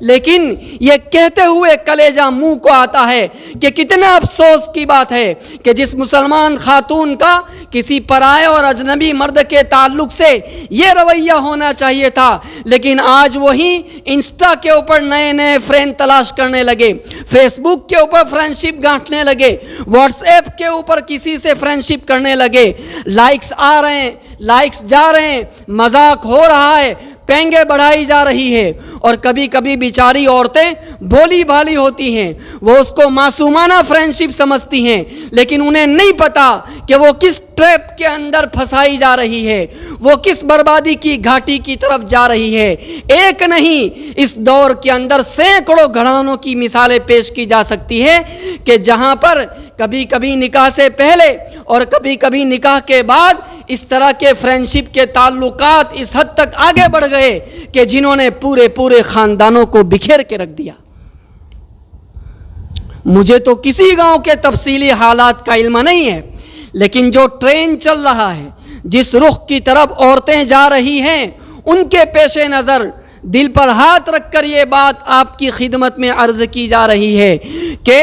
لیکن یہ کہتے ہوئے کلیجہ منہ کو آتا ہے کہ کتنا افسوس کی بات ہے کہ جس مسلمان خاتون کا کسی پرائے اور اجنبی مرد کے تعلق سے یہ رویہ ہونا چاہیے تھا, لیکن آج وہی انسٹا کے اوپر نئے نئے فرینڈ تلاش کرنے لگے, فیس بک کے اوپر فرینڈشپ گانٹنے لگے, واٹس ایپ کے اوپر کسی سے فرینڈشپ کرنے لگے. لائکس آ رہے ہیں, لائکس جا رہے ہیں, مذاق ہو رہا ہے, پینگے بڑھائی جا رہی ہے. اور کبھی کبھی بیچاری عورتیں بھولی بھالی ہوتی ہیں, وہ اس کو معصومانہ فرینڈشپ سمجھتی ہیں, لیکن انہیں نہیں پتا کہ وہ کس ٹریپ کے اندر پھنسائی جا رہی ہے, وہ کس بربادی کی گھاٹی کی طرف جا رہی ہے. ایک نہیں, اس دور کے اندر سینکڑوں گھرانوں کی مثالیں پیش کی جا سکتی ہے کہ جہاں پر کبھی کبھی نکاح سے پہلے اور کبھی کبھی نکاح کے بعد اس طرح کے فرینڈشپ کے تعلقات اس حد تک آگے بڑھ گئے کہ جنہوں نے پورے خاندانوں کو بکھیر کے رکھ دیا. مجھے تو کسی گاؤں کے تفصیلی حالات کا علم نہیں ہے, لیکن جو ٹرین چل رہا ہے, جس رخ کی طرف عورتیں جا رہی ہیں, ان کے پیش نظر دل پر ہاتھ رکھ کر یہ بات آپ کی خدمت میں عرض کی جا رہی ہے کہ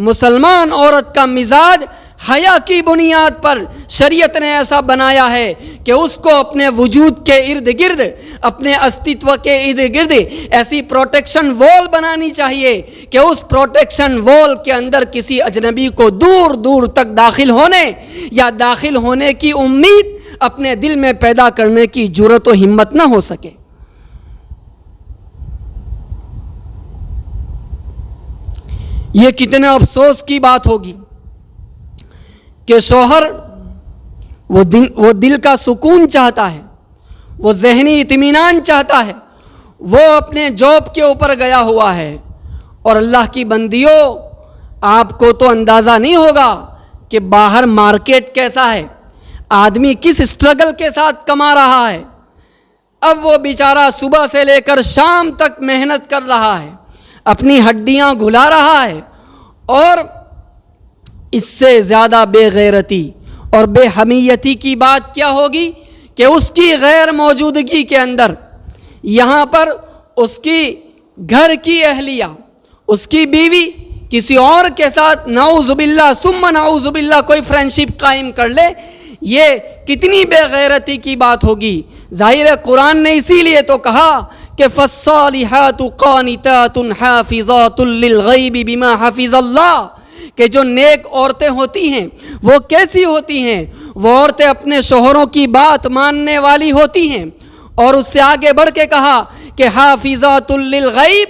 مسلمان عورت کا مزاج حیا کی بنیاد پر شریعت نے ایسا بنایا ہے کہ اس کو اپنے وجود کے ارد گرد, اپنے استتو کے ارد گرد ایسی پروٹیکشن وال بنانی چاہیے کہ اس پروٹیکشن وال کے اندر کسی اجنبی کو دور دور تک داخل ہونے یا داخل ہونے کی امید اپنے دل میں پیدا کرنے کی جرأت و ہمت نہ ہو سکے. یہ کتنا افسوس کی بات ہوگی کہ شوہر وہ دل کا سکون چاہتا ہے, وہ ذہنی اطمینان چاہتا ہے, وہ اپنے جاب کے اوپر گیا ہوا ہے, اور اللہ کی بندیوں, آپ کو تو اندازہ نہیں ہوگا کہ باہر مارکیٹ کیسا ہے, آدمی کس اسٹرگل کے ساتھ کما رہا ہے. اب وہ بیچارہ صبح سے لے کر شام تک محنت کر رہا ہے, اپنی ہڈیاں گھلا رہا ہے, اور اس سے زیادہ بے غیرتی اور بے حمیتی کی بات کیا ہوگی کہ اس کی غیر موجودگی کے اندر یہاں پر اس کی گھر کی اہلیہ, اس کی بیوی کسی اور کے ساتھ نعوذ باللہ ثم نعوذ باللہ کوئی فرینڈشپ قائم کر لے. یہ کتنی بے غیرتی کی بات ہوگی. ظاہر ہے قرآن نے اسی لیے تو کہا کہ فالصالحات قانتات حافظات للغیب بما حفظ اللہ, کہ جو نیک عورتیں ہوتی ہیں وہ کیسی ہوتی ہیں, وہ عورتیں اپنے شوہروں کی بات ماننے والی ہوتی ہیں. اور اس سے آگے بڑھ کے کہا کہ حافظات للغیب,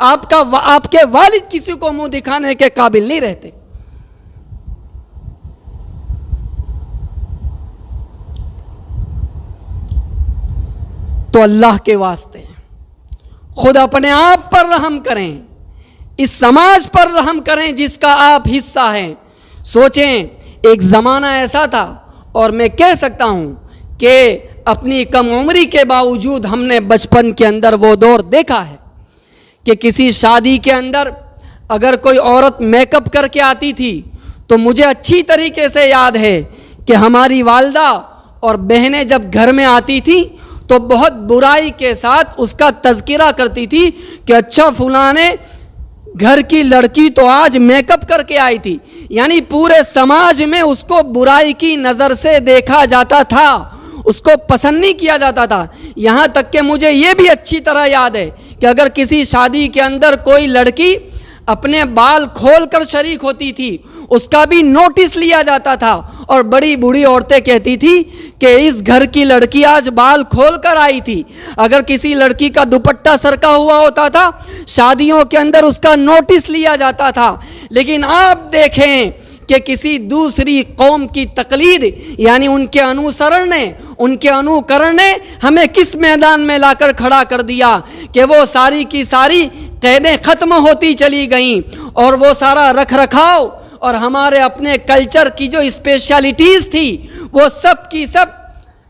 آپ کے والد کسی کو منہ دکھانے کے قابل نہیں رہتے. تو اللہ کے واسطے خود اپنے آپ پر رحم کریں, اس سماج پر رحم کریں جس کا آپ حصہ ہیں. سوچیں, ایک زمانہ ایسا تھا, اور میں کہہ سکتا ہوں کہ اپنی کم عمری کے باوجود ہم نے بچپن کے اندر وہ دور دیکھا ہے کہ کسی شادی کے اندر اگر کوئی عورت میک اپ کر کے آتی تھی تو مجھے اچھی طریقے سے یاد ہے کہ ہماری والدہ اور بہنیں جب گھر میں آتی تھیں تو بہت برائی کے ساتھ اس کا تذکرہ کرتی تھی کہ اچھا فلاں نے گھر کی لڑکی تو آج میک اپ کر کے آئی تھی. یعنی پورے سماج میں اس کو برائی کی نظر سے دیکھا جاتا تھا, اس کو پسند نہیں کیا جاتا تھا. یہاں تک کہ مجھے یہ بھی اچھی طرح یاد ہے کہ اگر کسی شادی کے اندر کوئی لڑکی اپنے بال کھول کر شریک ہوتی تھی اس کا بھی نوٹس لیا جاتا تھا, اور بڑی بوڑھی عورتیں کہتی تھی کہ اس گھر کی لڑکی آج بال کھول کر آئی تھی. اگر کسی لڑکی کا دوپٹہ سرکا ہوا ہوتا تھا شادیوں کے اندر اس کا نوٹس لیا جاتا تھا. لیکن آپ دیکھیں کہ کسی دوسری قوم کی تقلید یعنی ان کے انوسرن نے, ان کے انوکرن نے ہمیں کس میدان میں لا کر کھڑا کر دیا کہ وہ ساری کی ساری قیدیں ختم ہوتی چلی گئیں, اور وہ سارا رکھ رکھاؤ اور ہمارے اپنے کلچر کی جو اسپیشلٹیز تھی وہ سب کی سب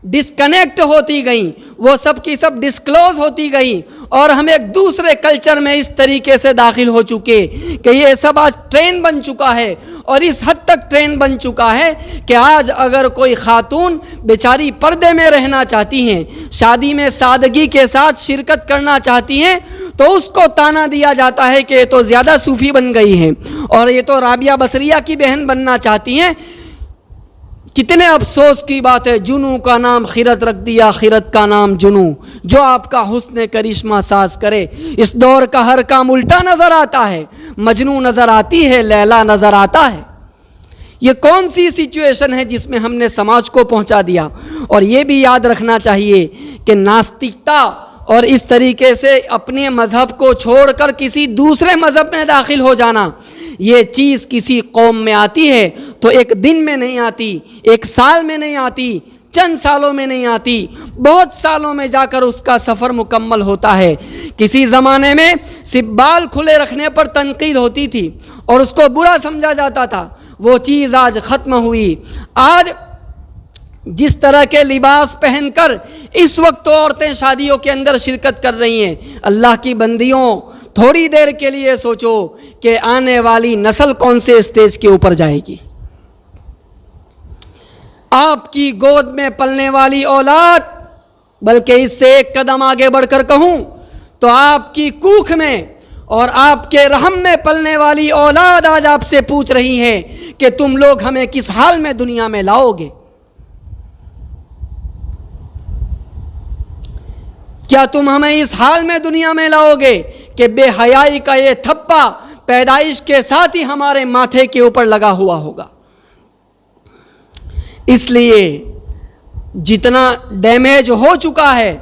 ڈسکنیکٹ ہوتی گئیں, وہ سب کی سب ڈسکلوز ہوتی گئیں, اور ہم ایک دوسرے کلچر میں اس طریقے سے داخل ہو چکے کہ یہ سب آج ٹرین بن چکا ہے. اور اس حد تک ٹرین بن چکا ہے کہ آج اگر کوئی خاتون بیچاری پردے میں رہنا چاہتی ہیں, شادی میں سادگی کے ساتھ شرکت کرنا چاہتی ہیں, تو اس کو تانا دیا جاتا ہے کہ یہ تو زیادہ صوفی بن گئی ہیں, اور یہ تو رابعہ بصریہ کی بہن بننا چاہتی ہیں. کتنے افسوس کی بات ہے, جنو کا نام خیرت رکھ دیا, خیرت کا نام جنو, جو آپ کا حسن کرشمہ ساز کرے. اس دور کا ہر کام الٹا نظر آتا ہے, مجنو نظر آتی ہے, لیلا نظر آتا ہے. یہ کون سی سچویشن ہے جس میں ہم نے سماج کو پہنچا دیا. اور یہ بھی یاد رکھنا چاہیے کہ ناستکتا اور اس طریقے سے اپنے مذہب کو چھوڑ کر کسی دوسرے مذہب میں داخل ہو جانا, یہ چیز کسی قوم میں آتی ہے تو ایک دن میں نہیں آتی, ایک سال میں نہیں آتی, چند سالوں میں نہیں آتی, بہت سالوں میں جا کر اس کا سفر مکمل ہوتا ہے. کسی زمانے میں صرف بال کھلے رکھنے پر تنقید ہوتی تھی اور اس کو برا سمجھا جاتا تھا, وہ چیز آج ختم ہوئی. آج جس طرح کے لباس پہن کر اس وقت تو عورتیں شادیوں کے اندر شرکت کر رہی ہیں, اللہ کی بندیوں تھوڑی دیر کے لیے سوچو کہ آنے والی نسل کون سے اسٹیج کے اوپر جائے گی. آپ کی گود میں پلنے والی اولاد, بلکہ اس سے ایک قدم آگے بڑھ کر کہوں تو آپ کی کوکھ میں اور آپ کے رحم میں پلنے والی اولاد آج آپ سے پوچھ رہی ہے کہ تم لوگ ہمیں کس حال میں دنیا میں لاؤ گے. کیا تم ہمیں اس حال میں دنیا میں لاؤ گے کہ بے حیائی کا یہ تھپا پیدائش کے ساتھ ہی ہمارے ماتھے کے اوپر لگا ہوا ہوگا. اس لیے جتنا ڈیمیج ہو چکا ہے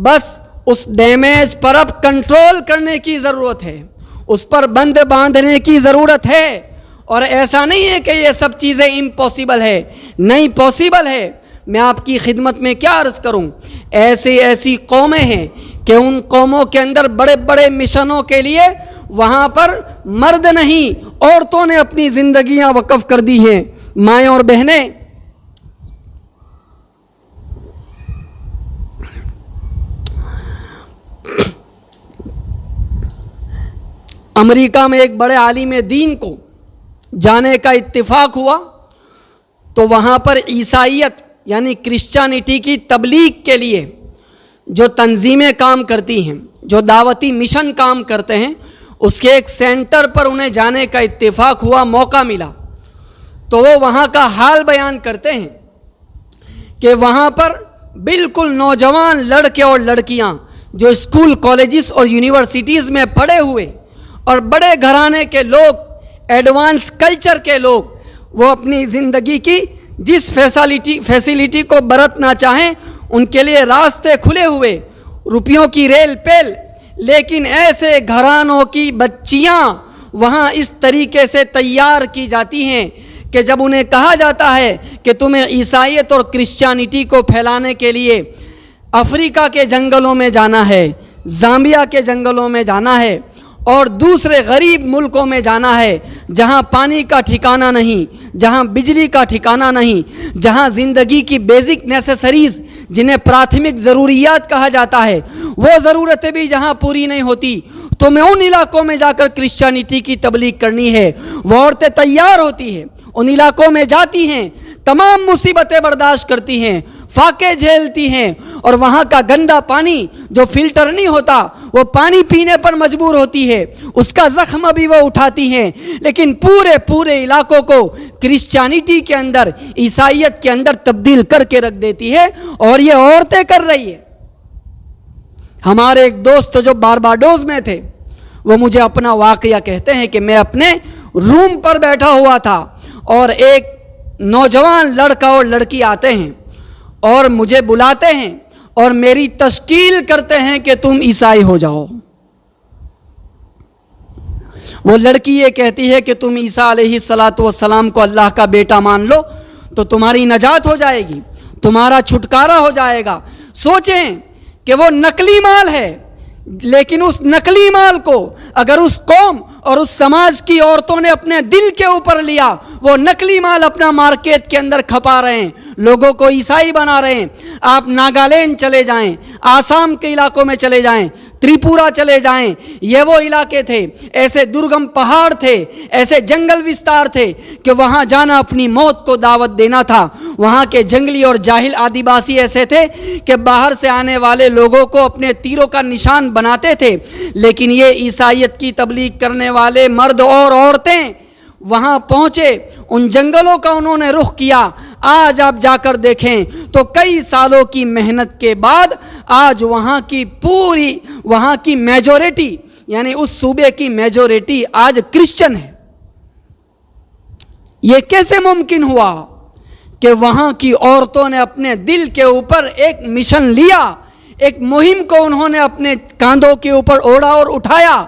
بس اس ڈیمیج پر اب کنٹرول کرنے کی ضرورت ہے, اس پر بند باندھنے کی ضرورت ہے. اور ایسا نہیں ہے کہ یہ سب چیزیں امپاسبل ہے, نہیں پاسبل ہے. میں آپ کی خدمت میں کیا عرض کروں, ایسی قومیں ہیں کہ ان قوموں کے اندر بڑے بڑے مشنوں کے لیے وہاں پر مرد نہیں عورتوں نے اپنی زندگیاں وقف کر دی ہیں. مائیں اور بہنیں, امریکہ میں ایک بڑے عالم دین کو جانے کا اتفاق ہوا تو وہاں پر عیسائیت یعنی کرسچینٹی کی تبلیغ کے لیے جو تنظیمیں کام کرتی ہیں, جو دعوتی مشن کام کرتے ہیں, اس کے ایک سینٹر پر انہیں جانے کا اتفاق ہوا, موقع ملا. تو وہ وہاں کا حال بیان کرتے ہیں کہ وہاں پر بالکل نوجوان لڑکے اور لڑکیاں جو اسکول کالجز اور یونیورسٹیز میں پڑھے ہوئے اور بڑے گھرانے کے لوگ, ایڈوانس کلچر کے لوگ, وہ اپنی زندگی کی جس فیسیلیٹی کو برتنا چاہیں ان کے لیے راستے کھلے ہوئے, روپیوں کی ریل پیل, لیکن ایسے گھرانوں کی بچیاں وہاں اس طریقے سے تیار کی جاتی ہیں کہ جب انہیں کہا جاتا ہے کہ تمہیں عیسائیت اور کرسچینٹی کو پھیلانے کے لیے افریقہ کے جنگلوں میں جانا ہے، زامبیا کے جنگلوں میں جانا ہے اور دوسرے غریب ملکوں میں جانا ہے جہاں پانی کا ٹھکانہ نہیں، جہاں بجلی کا ٹھکانہ نہیں، جہاں زندگی کی بیسک نیسیسریز جنہیں پراتھمک ضروریات کہا جاتا ہے وہ ضرورتیں بھی جہاں پوری نہیں ہوتی، تو میں ان علاقوں میں جا کر کرسچینٹی کی تبلیغ کرنی ہے۔ وہ عورتیں تیار ہوتی ہیں، ان علاقوں میں جاتی ہیں، تمام مصیبتیں برداشت کرتی ہیں، فاقے جھیلتی ہیں اور وہاں کا گندا پانی جو فلٹر نہیں ہوتا وہ پانی پینے پر مجبور ہوتی ہے، اس کا زخم بھی وہ اٹھاتی ہیں، لیکن پورے علاقوں کو کرسچینٹی کے اندر، عیسائیت کے اندر تبدیل کر کے رکھ دیتی ہے، اور یہ عورتیں کر رہی ہے۔ ہمارے ایک دوست جو بارباڈوس میں تھے وہ مجھے اپنا واقعہ کہتے ہیں کہ میں اپنے روم پر بیٹھا ہوا تھا اور ایک نوجوان لڑکا اور لڑکی آتے ہیں اور مجھے بلاتے ہیں اور میری تشکیل کرتے ہیں کہ تم عیسائی ہو جاؤ۔ وہ لڑکی یہ کہتی ہے کہ تم عیسیٰ علیہ السلام کو اللہ کا بیٹا مان لو تو تمہاری نجات ہو جائے گی، تمہارا چھٹکارا ہو جائے گا۔ سوچیں کہ وہ نقلی مال ہے، لیکن اس نقلی مال کو اگر اس قوم اور اس سماج کی عورتوں نے اپنے دل کے اوپر لیا، وہ نقلی مال اپنا مارکیٹ کے اندر کھپا رہے ہیں، لوگوں کو عیسائی بنا رہے ہیں۔ آپ ناگالینڈ چلے جائیں، آسام کے علاقوں میں چلے جائیں، تریپورہ چلے جائیں، یہ وہ علاقے تھے، ایسے درگم پہاڑ تھے، ایسے جنگل وستار تھے کہ وہاں جانا اپنی موت کو دعوت دینا تھا۔ وہاں کے جنگلی اور جاہل آدیواسی ایسے تھے کہ باہر سے آنے والے لوگوں کو اپنے تیروں کا نشان بناتے تھے، لیکن یہ عیسائیت کی تبلیغ کرنے والے مرد اور عورتیں وہاں پہنچے، ان جنگلوں کا انہوں نے رخ کیا۔ آج آپ جا کر دیکھیں تو کئی سالوں کی محنت کے بعد آج وہاں کی میجورٹی، یعنی اس صوبے کی میجورٹی آج کرسچن ہے۔ یہ کیسے ممکن ہوا کہ وہاں کی عورتوں نے اپنے دل کے اوپر ایک مشن لیا، ایک مہم کو انہوں نے اپنے کاندھوں کے اوپر اوڑھا اور اٹھایا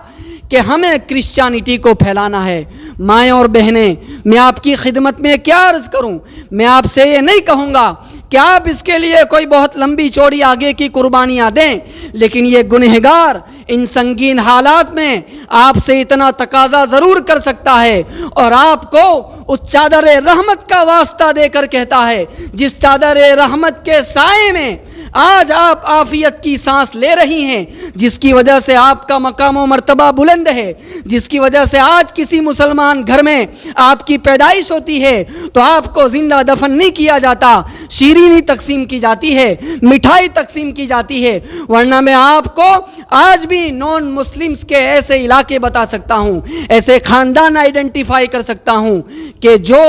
کہ ہمیں کرسچینٹی کو پھیلانا ہے۔ مائیں اور بہنیں، میں آپ کی خدمت میں کیا عرض کروں؟ میں آپ سے یہ نہیں کہوں گا کہ آپ اس کے لیے کوئی بہت لمبی چوڑی آگے کی قربانیاں دیں، لیکن یہ گنہگار ان سنگین حالات میں آپ سے اتنا تقاضا ضرور کر سکتا ہے اور آپ کو اس چادر رحمت کا واسطہ دے کر کہتا ہے جس چادر رحمت کے سائے میں آج آپ عافیت کی سانس لے رہی ہیں، جس کی وجہ سے آپ کا مقام و مرتبہ بلند ہے، جس کی وجہ سے آج کسی مسلمان گھر میں آپ کی پیدائش ہوتی ہے تو آپ کو زندہ دفن نہیں کیا جاتا، شیرینی تقسیم کی جاتی ہے، مٹھائی تقسیم کی جاتی ہے۔ ورنہ میں آپ کو آج بھی نان مسلمز کے ایسے علاقے بتا سکتا ہوں، ایسے خاندان آئیڈینٹیفائی کر سکتا ہوں کہ جو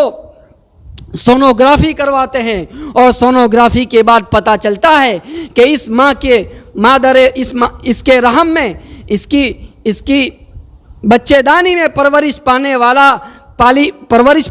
سونوگرافی کرواتے ہیں اور سونوگرافی کے بعد پتہ چلتا ہے کہ اس ماں کے اس کے رحم میں اس کی بچے دانی میں پرورش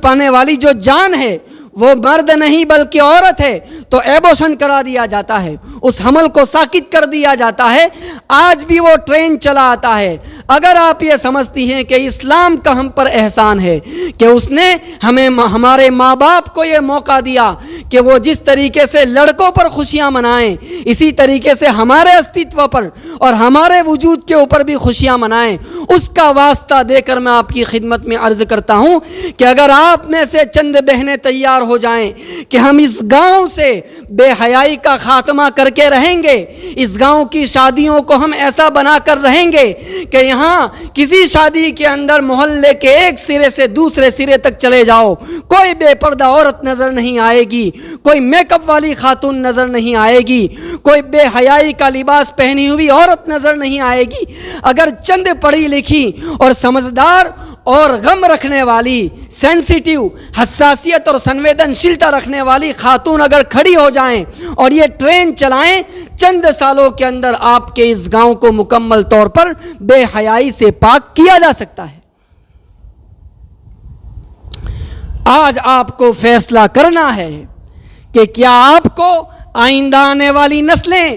پانے والی جو جان ہے وہ مرد نہیں بلکہ عورت ہے، تو ایبوشن کرا دیا جاتا ہے، اس حمل کو ساکت کر دیا جاتا ہے۔ آج بھی وہ ٹرین چلا آتا ہے۔ اگر آپ یہ سمجھتی ہیں کہ اسلام کا ہم پر احسان ہے کہ اس نے ہمارے ماں باپ کو یہ موقع دیا کہ وہ جس طریقے سے لڑکوں پر خوشیاں منائیں، اسی طریقے سے ہمارے استتو پر اور ہمارے وجود کے اوپر بھی خوشیاں منائیں، اس کا واسطہ دے کر میں آپ کی خدمت میں عرض کرتا ہوں کہ اگر آپ میں سے چند بہنیں تیار ہو جائیں کہ ہم اس گاؤں سے بے حیائی کا خاتمہ کر کے رہیں گے، اس گاؤں کی شادیوں کو ہم ایسا بنا کر رہیں گے کہ یہاں کسی شادی کے اندر محلے کے ایک سرے سے دوسرے سرے تک چلے جاؤ، کوئی بے پردہ عورت نظر نہیں آئے گی، کوئی میک اپ والی خاتون نظر نہیں آئے گی، کوئی بے حیائی کا لباس پہنی ہوئی عورت نظر نہیں آئے گی۔ اگر چند پڑھی لکھی اور سمجھدار اور غم رکھنے والی، سینسیٹیو، حساسیت اور سنویدنشیلتا رکھنے والی خاتون اگر کھڑی ہو جائیں اور یہ ٹرین چلائیں، چند سالوں کے اندر آپ کے اس گاؤں کو مکمل طور پر بے حیائی سے پاک کیا جا سکتا ہے۔ آج آپ کو فیصلہ کرنا ہے کہ کیا آپ کو آئندہ آنے والی نسلیں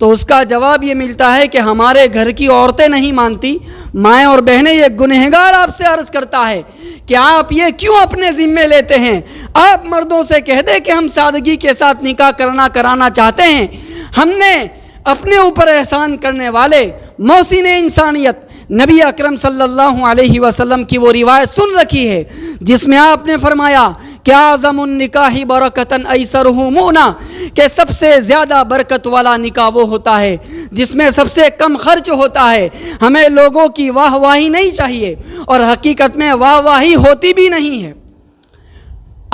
تو اس کا جواب یہ ملتا ہے کہ ہمارے گھر کی عورتیں نہیں مانتی، مائیں اور بہنیں، یہ گنہگار آپ سے عرض کرتا ہے کہ آپ یہ کیوں اپنے ذمے لیتے ہیں؟ آپ مردوں سے کہہ دیں کہ ہم سادگی کے ساتھ نکاح کرانا چاہتے ہیں۔ ہم نے اپنے اوپر احسان کرنے والے محسن انسانیت نبی اکرم صلی اللہ علیہ وسلم کی وہ روایت سن رکھی ہے جس میں آپ نے فرمایا کہ اعظم النکاح برکتاً ایسرہ مؤنہ، کہ سب سے زیادہ برکت والا نکاح وہ ہوتا ہے جس میں سب سے کم خرچ ہوتا ہے۔ ہمیں لوگوں کی واہ واہی نہیں چاہیے، اور حقیقت میں واہ واہی ہوتی بھی نہیں ہے۔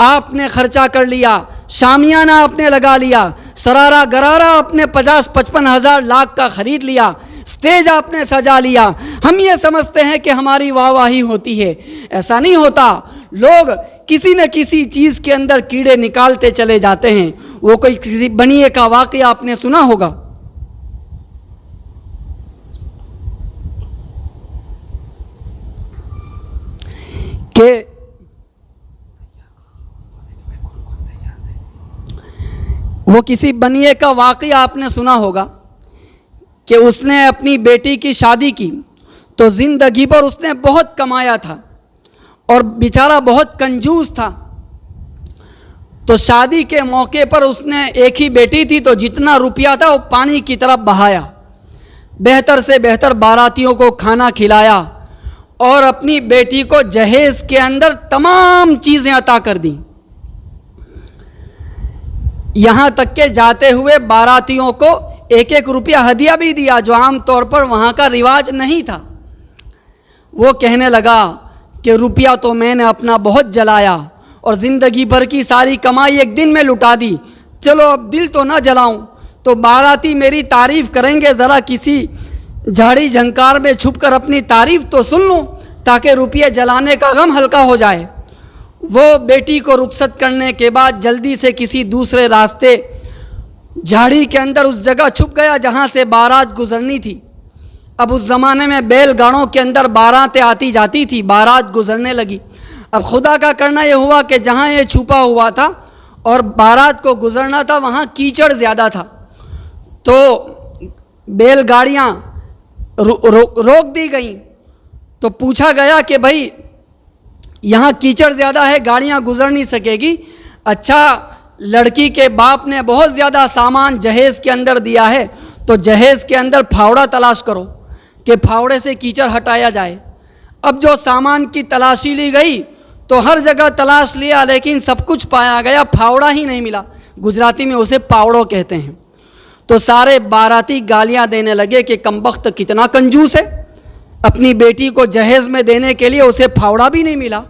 آپ نے خرچہ کر لیا، شامیانہ آپ نے لگا لیا، سرارا گرارا آپ نے 50-55 ہزار لاکھ کا خرید لیا، سٹیج آپ نے سجا لیا، ہم یہ سمجھتے ہیں کہ ہماری واہ واہی ہوتی ہے۔ ایسا نہیں ہوتا۔ لوگ کسی نہ کسی چیز کے اندر کیڑے نکالتے چلے جاتے ہیں۔ وہ کوئی کسی بنیے کا واقعہ آپ نے سنا ہوگا کہ وہ کسی بنیے کا واقعہ آپ نے سنا ہوگا کہ اس نے اپنی بیٹی کی شادی کی تو زندگی پر اس نے بہت کمایا تھا اور بیچارہ بہت کنجوس تھا۔ تو شادی کے موقع پر اس نے ایک ہی بیٹی تھی تو جتنا روپیہ تھا وہ پانی کی طرف بہایا، بہتر سے بہتر باراتیوں کو کھانا کھلایا اور اپنی بیٹی کو جہیز کے اندر تمام چیزیں عطا کر دیں، یہاں تک کہ جاتے ہوئے باراتیوں کو 1-1 روپیہ ہدیہ بھی دیا، جو عام طور پر وہاں کا رواج نہیں تھا۔ وہ کہنے لگا کہ روپیہ تو میں نے اپنا بہت جلایا اور زندگی بھر کی ساری کمائی ایک دن میں لٹا دی، چلو اب دل تو نہ جلاؤں، تو باراتی میری تعریف کریں گے، ذرا کسی جھاڑی جھنکار میں چھپ کر اپنی تعریف تو سن لوں تاکہ روپیہ جلانے کا غم ہلکا ہو جائے۔ وہ بیٹی کو رخصت کرنے کے بعد جلدی سے کسی دوسرے راستے جھاڑی کے اندر اس جگہ چھپ گیا جہاں سے بارات گزرنی تھی۔ اب اس زمانے میں بیل گاڑوں کے اندر باراتیں آتی جاتی تھی، بارات گزرنے لگی۔ اب خدا کا کرنا یہ ہوا کہ جہاں یہ چھپا ہوا تھا اور بارات کو گزرنا تھا وہاں کیچڑ زیادہ تھا، تو بیل گاڑیاں روک دی گئیں۔ تو پوچھا گیا کہ بھائی یہاں کیچڑ زیادہ ہے، گاڑیاں گزر نہیں سکے گی۔ اچھا، لڑکی کے باپ نے بہت زیادہ سامان جہیز کے اندر دیا ہے تو جہیز کے اندر پھاوڑا تلاش کرو کہ پھاوڑے سے کیچڑ ہٹایا جائے۔ اب جو سامان کی تلاشی لی گئی تو ہر جگہ تلاش لیا لیکن سب کچھ پایا گیا، پھاوڑا ہی نہیں ملا۔ گجراتی میں اسے پاوڑو کہتے ہیں۔ تو سارے باراتی گالیاں دینے لگے کہ کمبخت کتنا کنجوس ہے، اپنی بیٹی کو جہیز میں دینے کے لیے اسے پھاوڑا بھی نہیں ملا۔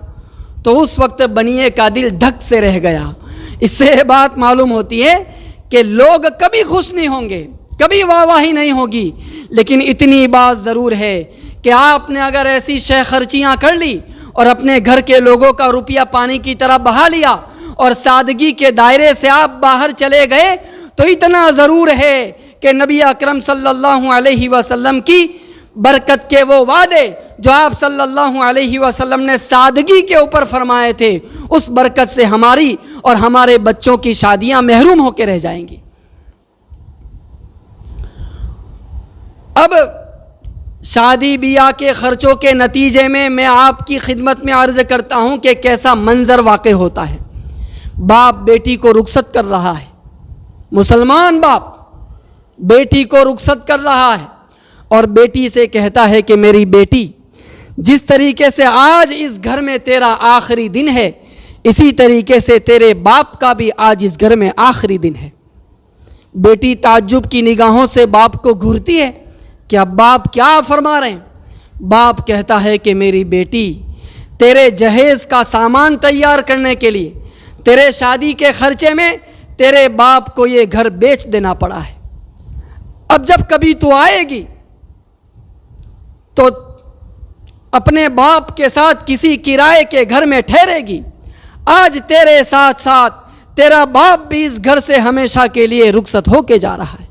تو اس وقت بنیے کا دل دھک سے رہ گیا۔ اس سے یہ بات معلوم ہوتی ہے کہ لوگ کبھی خوش نہیں ہوں گے، کبھی واہ واہی نہیں ہوگی، لیکن اتنی بات ضرور ہے کہ آپ نے اگر ایسی شے خرچیاں کر لی اور اپنے گھر کے لوگوں کا روپیہ پانی کی طرح بہا لیا اور سادگی کے دائرے سے آپ باہر چلے گئے، تو اتنا ضرور ہے کہ نبی اکرم صلی اللہ علیہ وسلم کی برکت کے وہ وعدے جو آپ صلی اللہ علیہ وسلم نے سادگی کے اوپر فرمائے تھے، اس برکت سے ہماری اور ہمارے بچوں کی شادیاں محروم ہو کے رہ جائیں گی۔ اب شادی بیاہ کے خرچوں کے نتیجے میں آپ کی خدمت میں عرض کرتا ہوں کہ کیسا منظر واقع ہوتا ہے۔ باپ بیٹی کو رخصت کر رہا ہے، مسلمان باپ بیٹی کو رخصت کر رہا ہے اور بیٹی سے کہتا ہے کہ میری بیٹی، جس طریقے سے آج اس گھر میں تیرا آخری دن ہے، اسی طریقے سے تیرے باپ کا بھی آج اس گھر میں آخری دن ہے۔ بیٹی تعجب کی نگاہوں سے باپ کو گھورتی ہے کہ اب باپ کیا فرما رہے ہیں؟ باپ کہتا ہے کہ میری بیٹی، تیرے جہیز کا سامان تیار کرنے کے لیے تیرے شادی کے خرچے میں تیرے باپ کو یہ گھر بیچ دینا پڑا ہے۔ اب جب کبھی تو آئے گی تو اپنے باپ کے ساتھ کسی کرائے کے گھر میں ٹھہرے گی۔ آج تیرے ساتھ ساتھ تیرا باپ بھی اس گھر سے ہمیشہ کے لیے رخصت ہو کے جا رہا ہے۔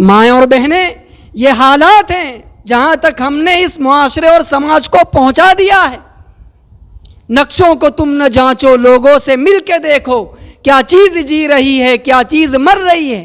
مائیں اور بہنیں، یہ حالات ہیں جہاں تک ہم نے اس معاشرے اور سماج کو پہنچا دیا ہے۔ نقشوں کو تم نہ جانچو، لوگوں سے مل کے دیکھو کیا چیز جی رہی ہے، کیا چیز مر رہی ہے۔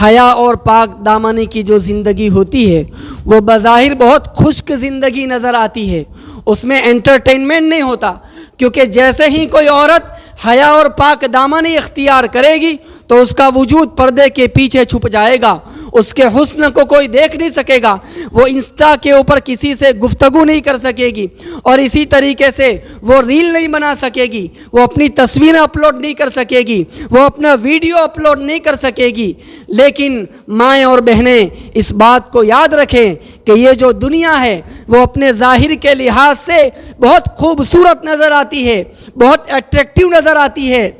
حیا اور پاک دامنی کی جو زندگی ہوتی ہے وہ بظاہر بہت خشک زندگی نظر آتی ہے، اس میں انٹرٹینمنٹ نہیں ہوتا، کیونکہ جیسے ہی کوئی عورت حیا اور پاک دامنی اختیار کرے گی تو اس کا وجود پردے کے پیچھے چھپ جائے گا، اس کے حسن کو کوئی دیکھ نہیں سکے گا، وہ انسٹا کے اوپر کسی سے گفتگو نہیں کر سکے گی، اور اسی طریقے سے وہ ریل نہیں بنا سکے گی، وہ اپنی تصویریں اپلوڈ نہیں کر سکے گی، وہ اپنا ویڈیو اپلوڈ نہیں کر سکے گی۔ لیکن مائیں اور بہنیں اس بات کو یاد رکھیں کہ یہ جو دنیا ہے وہ اپنے ظاہر کے لحاظ سے بہت خوبصورت نظر آتی ہے، بہت اٹریکٹیو نظر آتی ہے،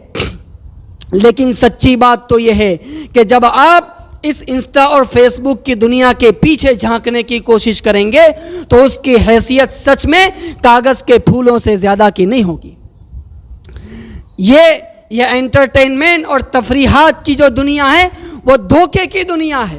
لیکن سچی بات تو یہ ہے کہ جب آپ اس انسٹا اور فیس بک کی دنیا کے پیچھے جھانکنے کی کوشش کریں گے تو اس کی حیثیت سچ میں کاغذ کے پھولوں سے زیادہ کی نہیں ہوگی۔ یہ انٹرٹینمنٹ اور تفریحات کی جو دنیا ہے وہ دھوکے کی دنیا ہے،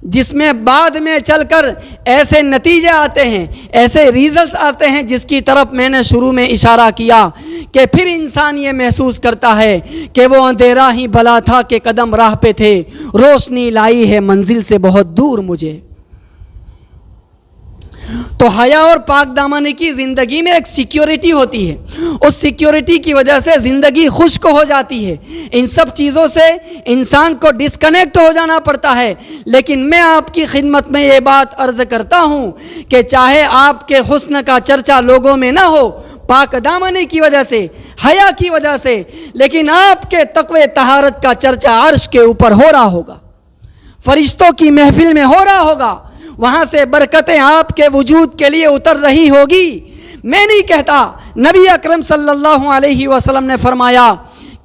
جس میں بعد میں چل کر ایسے نتیجے آتے ہیں، ایسے ریزلٹس آتے ہیں جس کی طرف میں نے شروع میں اشارہ کیا کہ پھر انسان یہ محسوس کرتا ہے کہ وہ اندھیرا ہی بھلا تھا کہ قدم راہ پہ تھے، روشنی لائی ہے منزل سے بہت دور مجھے۔ تو حیا اور پاک دامنی کی زندگی میں ایک سیکیورٹی ہوتی ہے، اس سیکیورٹی کی وجہ سے زندگی خشک ہو جاتی ہے، ان سب چیزوں سے انسان کو ڈسکنیکٹ ہو جانا پڑتا ہے۔ لیکن میں آپ کی خدمت میں یہ بات عرض کرتا ہوں کہ چاہے آپ کے حسن کا چرچا لوگوں میں نہ ہو پاک دامنی کی وجہ سے، حیا کی وجہ سے، لیکن آپ کے تقوی طہارت کا چرچا عرش کے اوپر ہو رہا ہوگا، فرشتوں کی محفل میں ہو رہا ہوگا، وہاں سے برکتیں آپ کے وجود کے لیے اتر رہی ہوگی۔ میں نہیں کہتا، نبی اکرم صلی اللہ علیہ وسلم نے فرمایا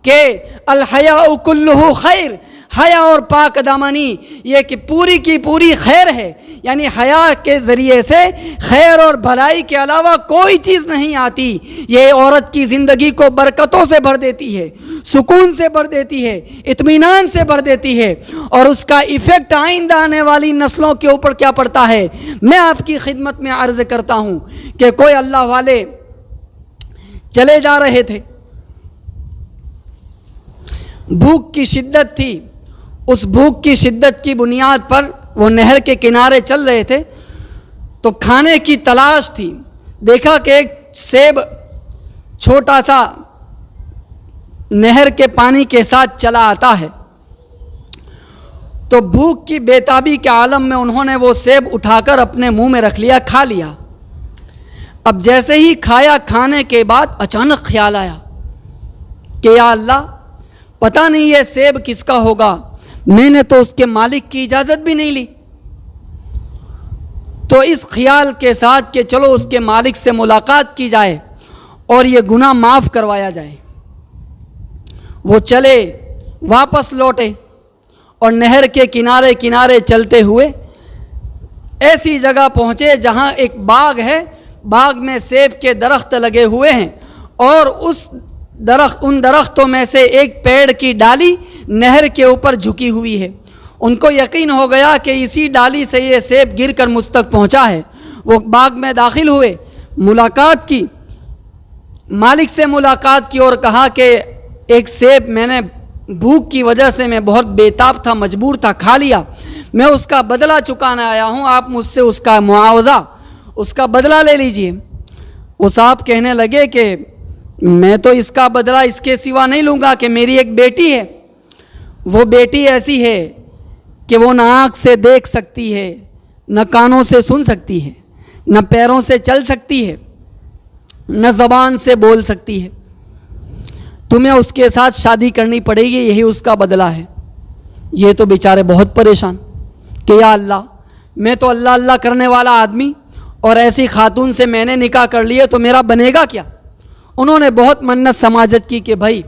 کہ الحیاء کلہ خیر، حیا اور پاک دامنی یہ کہ پوری کی پوری خیر ہے، یعنی حیا کے ذریعے سے خیر اور بھلائی کے علاوہ کوئی چیز نہیں آتی۔ یہ عورت کی زندگی کو برکتوں سے بھر دیتی ہے، سکون سے بھر دیتی ہے، اطمینان سے بھر دیتی ہے، اور اس کا ایفیکٹ آئندہ آنے والی نسلوں کے اوپر کیا پڑتا ہے۔ میں آپ کی خدمت میں عرض کرتا ہوں کہ کوئی اللہ والے چلے جا رہے تھے، بھوک کی شدت تھی، اس بھوک کی شدت کی بنیاد پر وہ نہر کے کنارے چل رہے تھے تو کھانے کی تلاش تھی، دیکھا کہ ایک سیب چھوٹا سا نہر کے پانی کے ساتھ چلا آتا ہے، تو بھوک کی بے تابی کے عالم میں انہوں نے وہ سیب اٹھا کر اپنے منہ میں رکھ لیا، کھا لیا۔ اب جیسے ہی کھایا، کھانے کے بعد اچانک خیال آیا کہ یا اللہ، پتہ نہیں یہ سیب کس کا ہوگا، میں نے تو اس کے مالک کی اجازت بھی نہیں لی۔ تو اس خیال کے ساتھ کہ چلو اس کے مالک سے ملاقات کی جائے اور یہ گناہ معاف کروایا جائے، وہ چلے، واپس لوٹے اور نہر کے کنارے کنارے چلتے ہوئے ایسی جگہ پہنچے جہاں ایک باغ ہے، باغ میں سیب کے درخت لگے ہوئے ہیں، اور ان درختوں میں سے ایک پیڑ کی ڈالی نہر کے اوپر جھکی ہوئی ہے۔ ان کو یقین ہو گیا کہ اسی ڈالی سے یہ سیب گر کر مجھ تک پہنچا ہے۔ وہ باغ میں داخل ہوئے، ملاقات کی، مالک سے ملاقات کی اور کہا کہ ایک سیب میں نے بھوک کی وجہ سے میں بہت بےتاب تھا، مجبور تھا، کھا لیا، میں اس کا بدلہ چکانا آیا ہوں، آپ مجھ سے اس کا معاوضہ، اس کا بدلہ لے لیجئے۔ وہ صاحب کہنے لگے کہ میں تو اس کا بدلہ اس کے سوا نہیں لوں گا کہ میری ایک بیٹی ہے، وہ بیٹی ایسی ہے کہ وہ نہ آنکھ سے دیکھ سکتی ہے، نہ کانوں سے سن سکتی ہے، نہ پیروں سے چل سکتی ہے، نہ زبان سے بول سکتی ہے، تمہیں اس کے ساتھ شادی کرنی پڑے گی، یہی اس کا بدلہ ہے۔ یہ تو بیچارے بہت پریشان کہ یا اللہ، میں تو اللہ اللہ کرنے والا آدمی اور ایسی خاتون سے میں نے نکاح کر لیے تو میرا بنے گا کیا؟ انہوں نے بہت منت سماجت کی کہ بھائی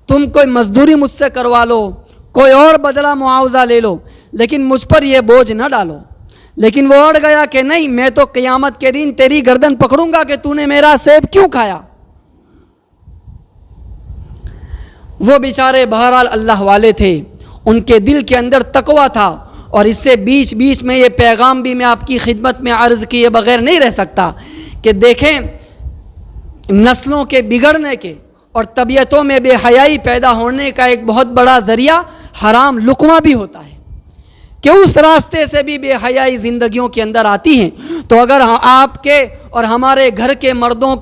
تم کوئی مزدوری مجھ سے کروا لو، کوئی اور بدلہ معاوضہ لے لو، لیکن مجھ پر یہ بوجھ نہ ڈالو۔ لیکن وہ اڑ گیا کہ نہیں، میں تو قیامت کے دن تیری گردن پکڑوں گا کہ تو نے میرا سیب کیوں کھایا۔ وہ بیچارے بہرحال اللہ والے تھے، ان کے دل کے اندر تقویٰ تھا، اور اس سے بیچ بیچ میں یہ پیغام بھی میں آپ کی خدمت میں عرض کیے بغیر نہیں رہ سکتا کہ دیکھیں، نسلوں کے بگڑنے کے اور طبیعتوں میں بے حیائی پیدا ہونے کا ایک بہت بڑا ذریعہ حرام لقمہ بھی ہوتا ہے۔ کہ اس راستے سے بھی بے حیائی زندگیوں کے اندر آتی ہیں. تو اگر آپ کے اور ہمارے گھر کے مردوں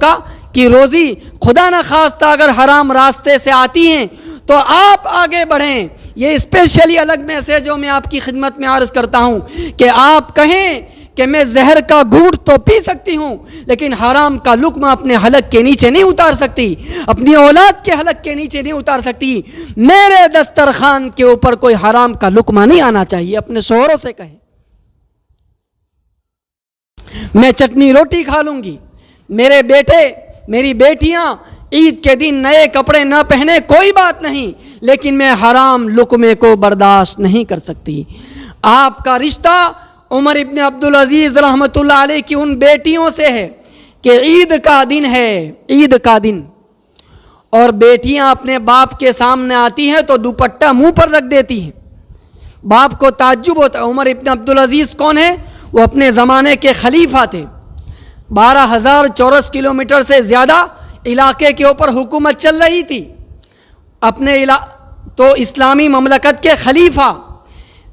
کی روزی خدا نخواستہ اگر حرام راستے سے آتی ہیں تو آپ آگے بڑھیں. یہ اسپیشلی الگ میسیج جو میں آپ کی خدمت میں عرض کرتا ہوں کہ آپ کہیں کہ میں زہر کا گھونٹ تو پی سکتی ہوں لیکن حرام کا لقمہ اپنے حلق کے نیچے نہیں اتار سکتی, اپنی اولاد کے حلق کے نیچے نہیں اتار سکتی. میرے دسترخوان کے اوپر کوئی حرام کا لقمہ نہیں آنا چاہیے. اپنے شوہروں سے کہیں میں چٹنی روٹی کھا لوں گی, میرے بیٹے میری بیٹیاں عید کے دن نئے کپڑے نہ پہنے کوئی بات نہیں, لیکن میں حرام لقمے کو برداشت نہیں کر سکتی. آپ کا رشتہ عمر ابن عبدالعزیز رحمۃ اللہ علیہ کی ان بیٹیوں سے ہے کہ عید کا دن ہے, عید کا دن, اور بیٹیاں اپنے باپ کے سامنے آتی ہیں تو دوپٹہ منہ پر رکھ دیتی ہیں. باپ کو تعجب ہوتا ہے. عمر ابن عبدالعزیز کون ہے؟ وہ اپنے زمانے کے خلیفہ تھے. 12,000 چورس کلومیٹر سے زیادہ علاقے کے اوپر حکومت چل رہی تھی اپنے تو اسلامی مملکت کے خلیفہ,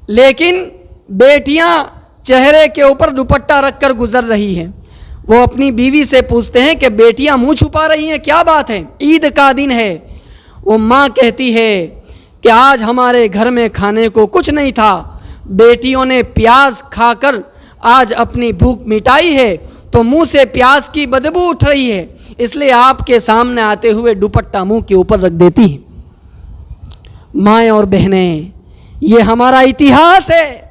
لیکن بیٹیاں چہرے کے اوپر دوپٹہ رکھ کر گزر رہی ہیں. وہ اپنی بیوی سے پوچھتے ہیں کہ بیٹیاں منہ چھپا رہی ہیں, کیا بات ہے؟ عید کا دن ہے. وہ ماں کہتی ہے کہ آج ہمارے گھر میں کھانے کو کچھ نہیں تھا, بیٹیوں نے پیاز کھا کر آج اپنی بھوک مٹائی ہے تو منہ سے پیاز کی بدبو اٹھ رہی ہے, اس لیے آپ کے سامنے آتے ہوئے دوپٹہ منہ کے اوپر رکھ دیتی ہیں. مائیں اور بہنیں, یہ ہمارا اتہاس ہے,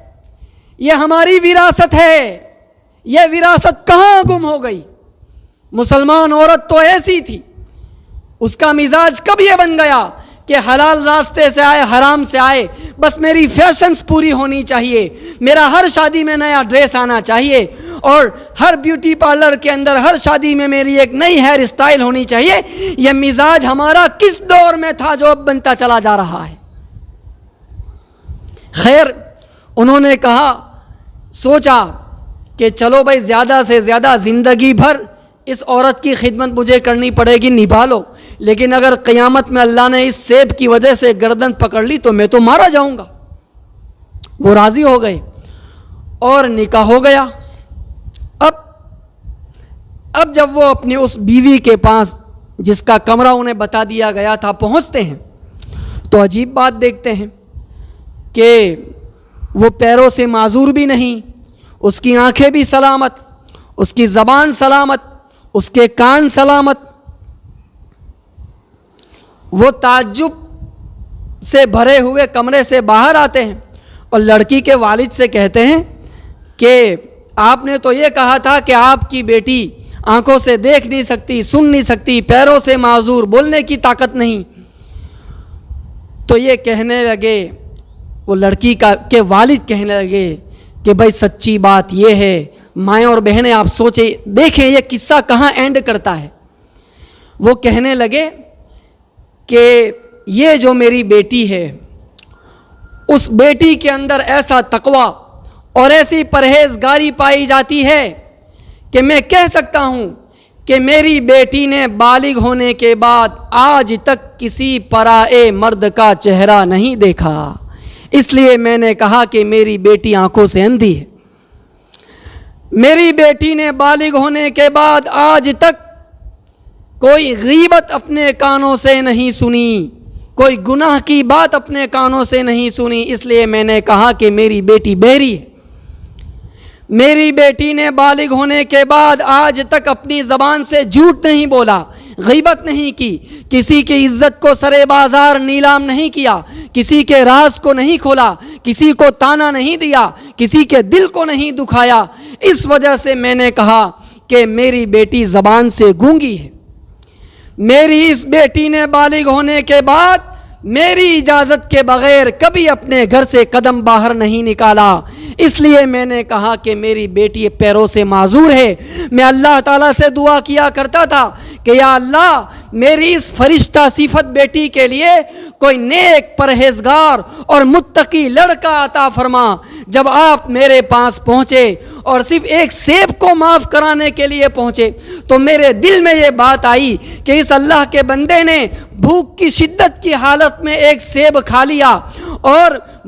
یہ ہماری وراثت ہے. یہ وراثت کہاں گم ہو گئی؟ مسلمان عورت تو ایسی تھی, اس کا مزاج کب یہ بن گیا کہ حلال راستے سے آئے حرام سے آئے, بس میری فیشنز پوری ہونی چاہیے, میرا ہر شادی میں نیا ڈریس آنا چاہیے, اور ہر بیوٹی پارلر کے اندر ہر شادی میں میری ایک نئی ہیئر اسٹائل ہونی چاہیے. یہ مزاج ہمارا کس دور میں تھا جو اب بنتا چلا جا رہا ہے؟ خیر, انہوں نے کہا, سوچا کہ چلو بھائی زیادہ سے زیادہ زندگی بھر اس عورت کی خدمت مجھے کرنی پڑے گی, نبھا لو, لیکن اگر قیامت میں اللہ نے اس سیب کی وجہ سے گردن پکڑ لی تو میں تو مارا جاؤں گا. وہ راضی ہو گئے اور نکاح ہو گیا. اب جب وہ اپنی اس بیوی کے پاس جس کا کمرہ انہیں بتا دیا گیا تھا پہنچتے ہیں تو عجیب بات دیکھتے ہیں کہ وہ پیروں سے معذور بھی نہیں, اس کی آنکھیں بھی سلامت, اس کی زبان سلامت, اس کے کان سلامت. وہ تعجب سے بھرے ہوئے کمرے سے باہر آتے ہیں اور لڑکی کے والد سے کہتے ہیں کہ آپ نے تو یہ کہا تھا کہ آپ کی بیٹی آنکھوں سے دیکھ نہیں سکتی, سن نہیں سکتی, پیروں سے معذور, بولنے کی طاقت نہیں. تو یہ کہنے لگے, وہ لڑکی کے والد کہنے لگے کہ بھائی سچی بات یہ ہے, مائیں اور بہنیں آپ سوچیں, دیکھیں یہ قصہ کہاں اینڈ کرتا ہے. وہ کہنے لگے کہ یہ جو میری بیٹی ہے, اس بیٹی کے اندر ایسا تقوی اور ایسی پرہیزگاری پائی جاتی ہے کہ میں کہہ سکتا ہوں کہ میری بیٹی نے بالغ ہونے کے بعد آج تک کسی پرائے مرد کا چہرہ نہیں دیکھا, اس لیے میں نے کہا کہ میری بیٹی آنکھوں سے اندھی ہے. میری بیٹی نے بالغ ہونے کے بعد آج تک کوئی غیبت اپنے کانوں سے نہیں سنی, کوئی گناہ کی بات اپنے کانوں سے نہیں سنی, اس لیے میں نے کہا کہ میری بیٹی بہری ہے. میری بیٹی نے بالغ ہونے کے بعد آج تک اپنی زبان سے جھوٹ نہیں بولا, غیبت نہیں کی, کسی کی عزت کو سرے بازار نیلام نہیں کیا, کسی کے راز کو نہیں کھولا, کسی کو تانا نہیں دیا, کسی کے دل کو نہیں دکھایا. اس وجہ سے میں نے کہا کہ میری بیٹی زبان سے گونگی ہے. میری اس بیٹی نے بالغ ہونے کے بعد میری اجازت کے بغیر کبھی اپنے گھر سے قدم باہر نہیں نکالا, اس لیے میں نے کہا کہ میری بیٹی پیروں سے معذور ہے. میں اللہ تعالیٰ سے دعا کیا کرتا تھا کہ یا اللہ میری اس فرشتہ صفت بیٹی کے لیے کوئی نیک پرہیزگار اور متقی لڑکا عطا فرما. جب آپ میرے پاس پہنچے اور صرف ایک سیب کو معاف کرانے کے لیے پہنچے تو میرے دل میں یہ بات آئی کہ اس اللہ کے بندے نے بھوک کی شدت کی حالت میں ایک سیب کھا لیا اور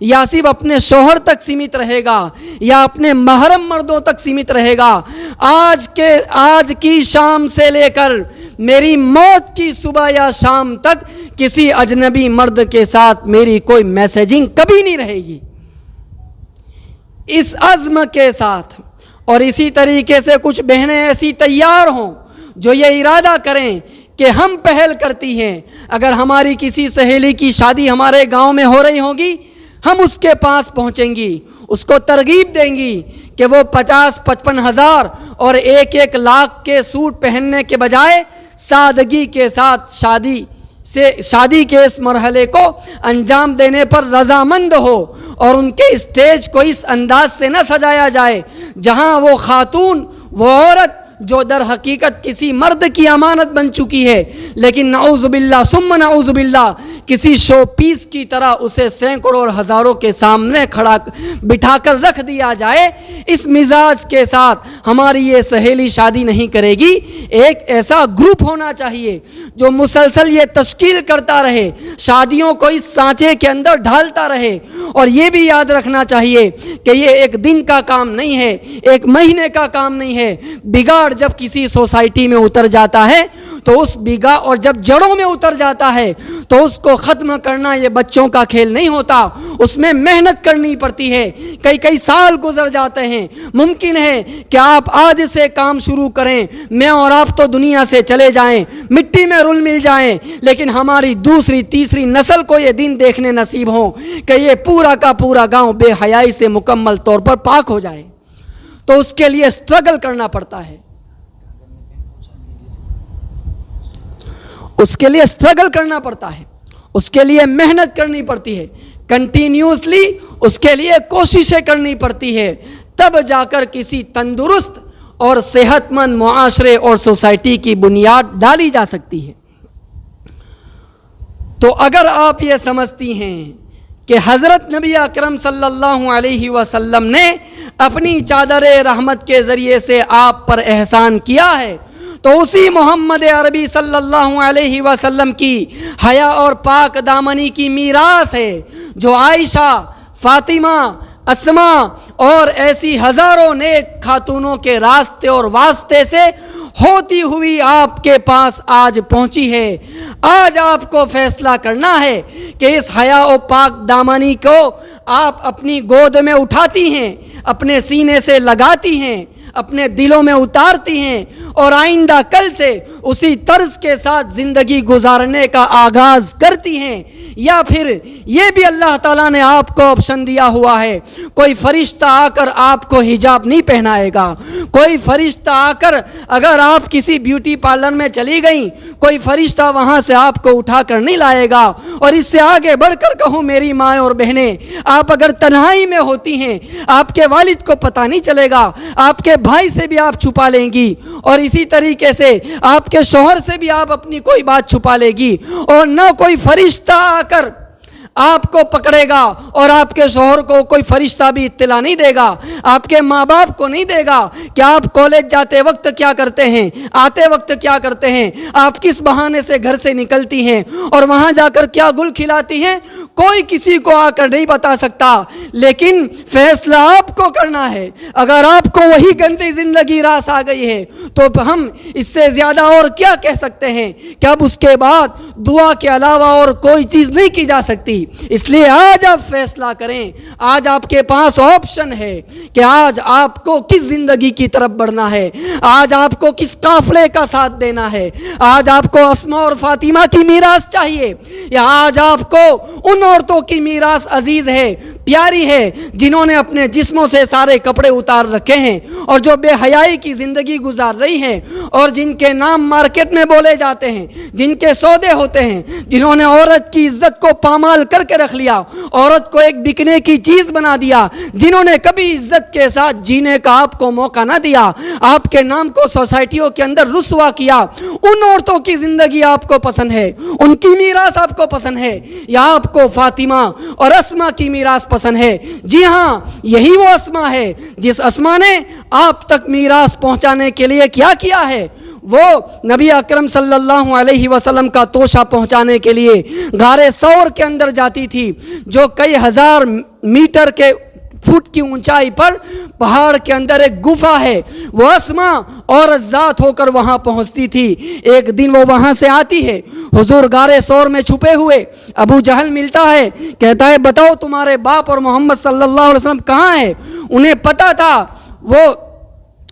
یا صرف اپنے شوہر تک سیمت رہے گا یا اپنے محرم مردوں تک سیمت رہے گا. آج کی شام سے لے کر میری موت کی صبح یا شام تک کسی اجنبی مرد کے ساتھ میری کوئی میسیجنگ کبھی نہیں رہے گی. اس عزم کے ساتھ. اور اسی طریقے سے کچھ بہنیں ایسی تیار ہوں جو یہ ارادہ کریں کہ ہم پہل کرتی ہیں, اگر ہماری کسی سہیلی کی شادی ہمارے گاؤں میں ہو رہی ہوگی ہم اس کے پاس پہنچیں گی, اس کو ترغیب دیں گی کہ وہ 50-55 ہزار اور 1-1 لاکھ کے سوٹ پہننے کے بجائے سادگی کے ساتھ شادی کے اس مرحلے کو انجام دینے پر رضامند ہو, اور ان کے اسٹیج کو اس انداز سے نہ سجایا جائے جہاں وہ خاتون, وہ عورت جو در حقیقت کسی مرد کی امانت بن چکی ہے, لیکن نعوذ باللہ ثم نعوذ باللہ کسی شو پیس کی طرح اسے سینکڑوں اور ہزاروں کے سامنے بٹھا کر رکھ دیا جائے. اس مزاج کے ساتھ ہماری یہ سہیلی شادی نہیں کرے گی. ایک ایسا گروپ ہونا چاہیے جو مسلسل یہ تشکیل کرتا رہے, شادیوں کو اس سانچے کے اندر ڈھالتا رہے. اور یہ بھی یاد رکھنا چاہیے کہ یہ ایک دن کا کام نہیں ہے, ایک مہینے کا کام نہیں ہے. بگاڑ جب کسی سوسائٹی میں اتر جاتا ہے تو اس اور جب جڑوں میں اتر جاتا ہے تو اس کو ختم کرنا یہ بچوں کا کھیل نہیں ہوتا, اس میں محنت کرنی پڑتی ہے. کئی سال گزر جاتے ہیں. ممکن ہے کہ آپ آج سے کام شروع کریں, میں اور آپ تو دنیا سے چلے جائیں, مٹی میں رل مل جائیں, لیکن ہماری دوسری تیسری نسل کو یہ دن دیکھنے نصیب ہوں کہ یہ پورا کا پورا گاؤں بے حیائی سے مکمل طور پر پاک ہو جائے. تو اس کے لیے سٹرگل کرنا پڑتا ہے, اس کے لیے سٹرگل کرنا پڑتا ہے, اس کے لیے محنت کرنی پڑتی ہے, کنٹینیوسلی اس کے لیے کوششیں کرنی پڑتی ہے. تب جا کر کسی تندرست اور صحت مند معاشرے اور سوسائٹی کی بنیاد ڈالی جا سکتی ہے. تو اگر آپ یہ سمجھتی ہیں کہ حضرت نبی اکرم صلی اللہ علیہ وسلم نے اپنی چادر رحمت کے ذریعے سے آپ پر احسان کیا ہے, تو اسی محمد عربی صلی اللہ علیہ وسلم کی حیا اور پاک دامنی کی میراث ہے جو عائشہ, فاطمہ, اسما اور ایسی ہزاروں نیک خاتونوں کے راستے اور واسطے سے ہوتی ہوئی آپ کے پاس آج پہنچی ہے. آج آپ کو فیصلہ کرنا ہے کہ اس حیا و پاک دامنی کو آپ اپنی گود میں اٹھاتی ہیں, اپنے سینے سے لگاتی ہیں, اپنے دلوں میں اتارتی ہیں اور آئندہ کل سے اسی طرز کے ساتھ زندگی گزارنے کا آغاز کرتی ہیں, یا پھر یہ بھی اللہ تعالیٰ نے آپ کو آپشن دیا ہوا ہے, کوئی فرشتہ آ کر آپ کو حجاب نہیں پہنائے گا, کوئی فرشتہ آ کر اگر آپ کسی بیوٹی پارلر میں چلی گئیں کوئی فرشتہ وہاں سے آپ کو اٹھا کر نہیں لائے گا. اور اس سے آگے بڑھ کر کہوں میری ماں اور بہنیں, آپ اگر تنہائی میں ہوتی ہیں آپ کے والد کو پتہ نہیں چلے گا, آپ کے بھائی سے بھی آپ چھپا لیں گی, اور اسی طریقے سے آپ کے شوہر سے بھی آپ اپنی کوئی بات چھپا لے گی, اور نہ کوئی فرشتہ آ کر آپ کو پکڑے گا, اور آپ کے شوہر کو کوئی فرشتہ بھی اطلاع نہیں دے گا, آپ کے ماں باپ کو نہیں دے گا کہ آپ کالج جاتے وقت کیا کرتے ہیں, آتے وقت کیا کرتے ہیں, آپ کس بہانے سے گھر سے نکلتی ہیں اور وہاں جا کر کیا گل کھلاتی ہیں. کوئی کسی کو آ کر نہیں بتا سکتا, لیکن فیصلہ آپ کو کرنا ہے. اگر آپ کو وہی گندی زندگی راس آ گئی ہے تو ہم اس سے زیادہ اور کیا کہہ سکتے ہیں کہ اب اس کے بعد دعا کے علاوہ اور کوئی چیز نہیں کی جا سکتی. اس لیے آج آپ فیصلہ کریں, آج آپ کے پاس آپشن ہے کہ آج آپ کو کس زندگی کی طرف بڑھنا ہے, آج آپ کو کس قافلے کا ساتھ دینا ہے, آج آپ کو اسماء اور فاطمہ کی میراث چاہیے, یا آج آپ کو ان عورتوں کی میراث عزیز ہے, پیاری ہے, جنہوں نے اپنے جسموں سے سارے کپڑے اتار رکھے ہیں اور جو بے حیائی کی زندگی گزار رہی ہیں, اور جن کے نام مارکیٹ میں بولے جاتے ہیں, جن کے سودے ہوتے ہیں, جنہوں نے عورت کی عزت کو پامال کر کے رکھ لیا, عورت کو ایک بکنے کی چیز بنا دیا, جنہوں نے کبھی عزت کے ساتھ جینے کا آپ کو موقع نہ دیا, آپ کے نام کو سوسائٹیوں کے اندر رسوا کیا. ان عورتوں کی زندگی آپ کو پسند ہے, ان کی میراث آپ کو پسند ہے, یا آپ کو فاطمہ اور اسما کی میراث پسند ہے؟ جی ہاں, یہی وہ اسما ہے جس اسما نے آپ تک میراث پہنچانے کے لیے کیا کیا ہے, وہ نبی اکرم صلی اللہ علیہ وسلم کا توشہ پہنچانے کے لیے غار ثور کے اندر جاتی تھی، جو کئی ہزار میٹر کے فٹ کی اونچائی پر پہاڑ کے اندر ایک گفا ہے، وہ اسما عورت ذات ہو کر وہاں پہنچتی تھی۔ ایک دن وہ وہاں سے آتی ہے، حضور غار ثور میں چھپے ہوئے، ابو جہل ملتا ہے، کہتا ہے بتاؤ تمہارے باپ اور محمد صلی اللہ علیہ وسلم کہاں ہے؟ انہیں پتا تھا، وہ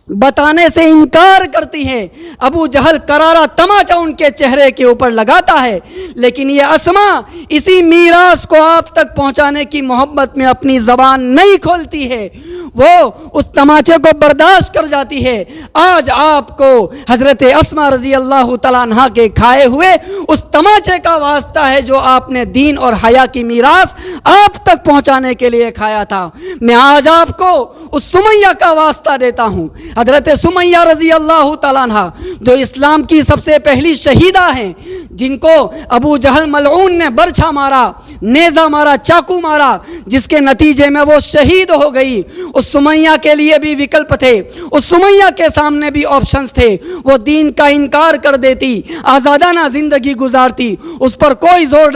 بتانے سے انکار کرتی ہے۔ ابو جہل کرارا تماچا ان کے چہرے کے اوپر لگاتا ہے، لیکن یہ اسما اسی میراث کو آپ تک پہنچانے کی محبت میں اپنی زبان نہیں کھولتی ہے، وہ اس تماچے کو برداشت کر جاتی ہے۔ آج آپ کو حضرت اسما رضی اللہ تعالیٰ عنہ کے کھائے ہوئے اس تماچے کا واسطہ ہے جو آپ نے دین اور حیا کی میراث آپ تک پہنچانے کے لیے کھایا تھا۔ میں آج آپ کو اس سمیہ کا واسطہ دیتا ہوں، حضرت سمیہ رضی اللہ تعالیٰ عنہ جو اسلام کی سب سے پہلی شہیدہ ہیں، جن کو ابو جہل ملعون نے برچھا مارا، نیزہ مارا، چاقو مارا، جس کے نتیجے میں وہ شہید ہو گئی۔ اس سمیہ کے لیے بھی وکلپ تھے، اس سمیہ کے سامنے بھی آپشنز تھے، وہ دین کا انکار کر دیتی، آزادانہ زندگی گزارتی، اس پر کوئی زور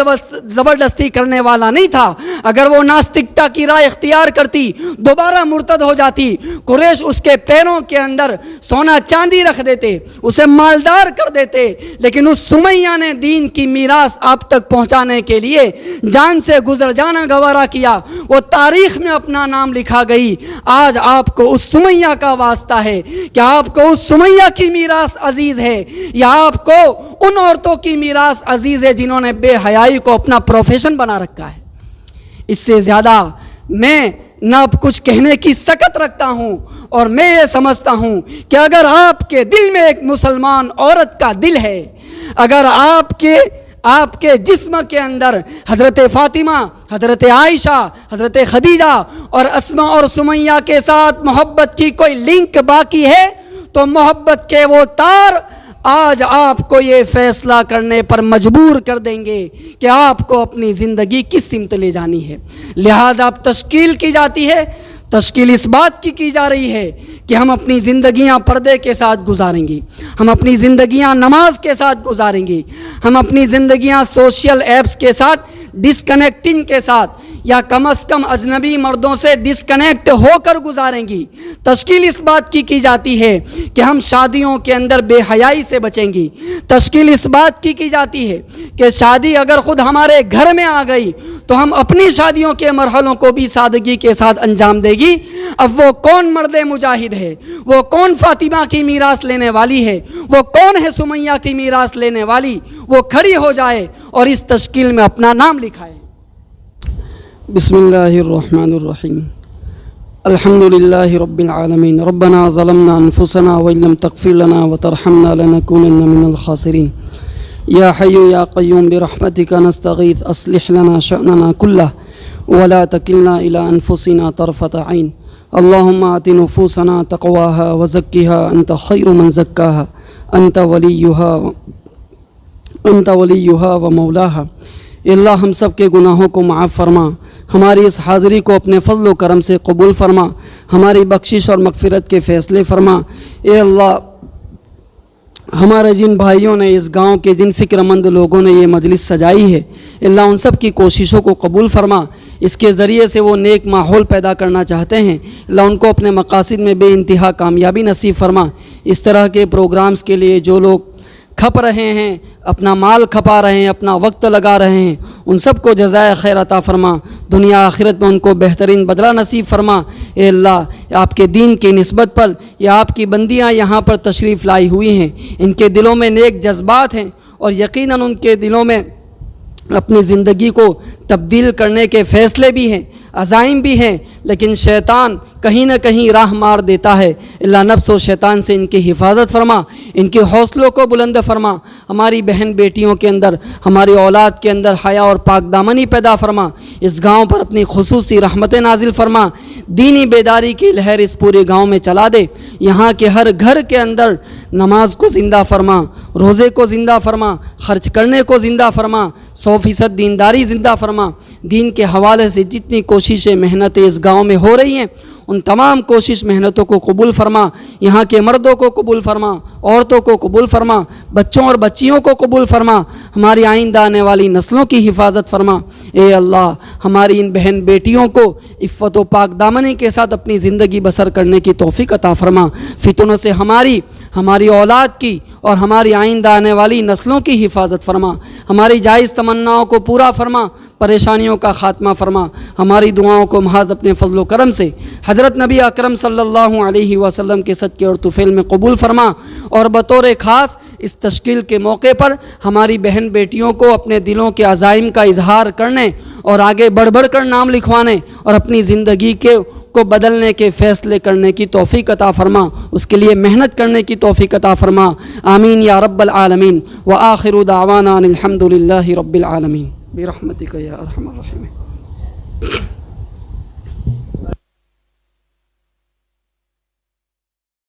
زبردستی کرنے والا نہیں تھا۔ اگر وہ ناستکتا کی رائے اختیار کرتی، دوبارہ مرتد ہو جاتی، قریش اس کے پیروں کے اندر سونا چاندی رکھ دیتے، اسے مالدار کر دیتے، لیکن اس سمیہ نے دین کی میراث آپ تک پہنچانے کے لیے جان سے گزر جانا گوارا کیا، وہ تاریخ میں اپنا نام لکھا گئی۔ آج آپ کو اس سمیہ کا واسطہ ہے کہ آپ کو اس سمیہ کی میراث عزیز ہے، یا آپ کو ان عورتوں کی میراث عزیز ہے جنہوں نے بے حیائی کو اپنا پروفیشن بنا رکھا ہے۔ اس سے زیادہ میں نہ کچھ کہنے کی سکت رکھتا ہوں، اور میں یہ سمجھتا ہوں کہ اگر آپ کے دل میں ایک مسلمان عورت کا دل ہے، اگر آپ کے جسم کے اندر حضرت فاطمہ، حضرت عائشہ، حضرت خدیجہ اور اسما اور سمیہ کے ساتھ محبت کی کوئی لنک باقی ہے، تو محبت کے وہ تار آج آپ کو یہ فیصلہ کرنے پر مجبور کر دیں گے کہ آپ کو اپنی زندگی کس سمت لے جانی ہے۔ لہٰذا اب تشکیل کی جاتی ہے، تشکیل اس بات کی جا رہی ہے کہ ہم اپنی زندگیاں پردے کے ساتھ گزاریں گے، ہم اپنی زندگیاں نماز کے ساتھ گزاریں گے، ہم اپنی زندگیاں سوشل ایپس کے ساتھ ڈسکنیکٹنگ کے ساتھ، یا کم از کم اجنبی مردوں سے ڈسکنیکٹ ہو کر گزاریں گی۔ تشکیل اس بات کی جاتی ہے کہ ہم شادیوں کے اندر بے حیائی سے بچیں گی۔ تشکیل اس بات کی جاتی ہے کہ شادی اگر خود ہمارے گھر میں آ گئی تو ہم اپنی شادیوں کے مرحلوں کو بھی سادگی کے ساتھ انجام دے گی۔ اب وہ کون مرد مجاہد ہے، وہ کون فاطمہ کی میراث لینے والی ہے، وہ کون ہے سمیہ کی میراث لینے والی، وہ کھڑی ہو جائے اور اس تشکیل میں اپنا نام لکھائے۔ بسم اللہ الرحمن الرحیم، الحمد للہ رب العالمین، ربنا ظلمنا انفسنا وإن لم تغفر لنا وترحمنا لنكونن من الخاسرین، یا حی یا قیوم برحمتک نستغیث اصلح لنا شأننا کلہ ولا تکلنا إلی انفسنا طرفۃ عین، اللہم آت نفوسنا تقواها وزکها انت خیر من زکاها انت ولیها ومولاها۔ اللہ ہم سب کے گناہوں کو معاف فرما، ہماری اس حاضری کو اپنے فضل و کرم سے قبول فرما، ہماری بخشش اور مغفرت کے فیصلے فرما۔ اے اللہ، ہمارے جن بھائیوں نے، اس گاؤں کے جن فکر مند لوگوں نے یہ مجلس سجائی ہے، اللہ ان سب کی کوششوں کو قبول فرما۔ اس کے ذریعے سے وہ نیک ماحول پیدا کرنا چاہتے ہیں، اللہ ان کو اپنے مقاصد میں بے انتہا کامیابی نصیب فرما۔ اس طرح کے پروگرامز کے لیے جو لوگ کھپ رہے ہیں، اپنا مال کھپا رہے ہیں، اپنا وقت لگا رہے ہیں، ان سب کو جزائے خیر عطا فرما، دنیا آخرت میں ان کو بہترین بدلہ نصیب فرما۔ اے اللہ، آپ کے دین کی نسبت پر یا آپ کی بندیاں یہاں پر تشریف لائی ہوئی ہیں، ان کے دلوں میں نیک جذبات ہیں، اور یقیناً ان کے دلوں میں اپنی زندگی کو تبدیل کرنے کے فیصلے بھی ہیں، عزائم بھی ہیں، لیکن شیطان کہیں نہ کہیں راہ مار دیتا ہے۔ اللہ نفس و شیطان سے ان کی حفاظت فرما، ان کے حوصلوں کو بلند فرما، ہماری بہن بیٹیوں کے اندر، ہماری اولاد کے اندر حیا اور پاک دامنی پیدا فرما، اس گاؤں پر اپنی خصوصی رحمتیں نازل فرما، دینی بیداری کی لہر اس پورے گاؤں میں چلا دے، یہاں کے ہر گھر کے اندر نماز کو زندہ فرما، روزے کو زندہ فرما، خرچ کرنے کو زندہ فرما، 100% دینداری زندہ فرما۔ دین کے حوالے سے جتنی کوششیں، محنتیں اس گاؤں میں ہو رہی ہیں، ان تمام کوشش محنتوں کو قبول فرما، یہاں کے مردوں کو قبول فرما، عورتوں کو قبول فرما، بچوں اور بچیوں کو قبول فرما، ہماری آئندہ آنے والی نسلوں کی حفاظت فرما۔ اے اللہ ہماری ان بہن بیٹیوں کو عفت و پاک دامنی کے ساتھ اپنی زندگی بسر کرنے کی توفیق عطا فرما، فتنوں سے ہماری اولاد کی اور ہماری آئندہ آنے والی نسلوں کی حفاظت فرما، ہماری جائز تمناؤں کو پورا فرما، پریشانیوں کا خاتمہ فرما، ہماری دعاؤں کو محض اپنے فضل و کرم سے حضرت نبی اکرم صلی اللہ علیہ وسلم کے صدقے اور طفیل میں قبول فرما، اور بطور خاص اس تشکیل کے موقع پر ہماری بہن بیٹیوں کو اپنے دلوں کے عزائم کا اظہار کرنے اور آگے بڑھ بڑھ کر نام لکھوانے اور اپنی زندگی کو بدلنے کے فیصلے کرنے کی توفیق عطا فرما، اس کے لیے محنت کرنے کی توفیق عطا فرما، آمین یا رب العالمین۔ وآخر دعوانا الحمد للہ رب العالمین برحمتک یا ارحم الراحمین۔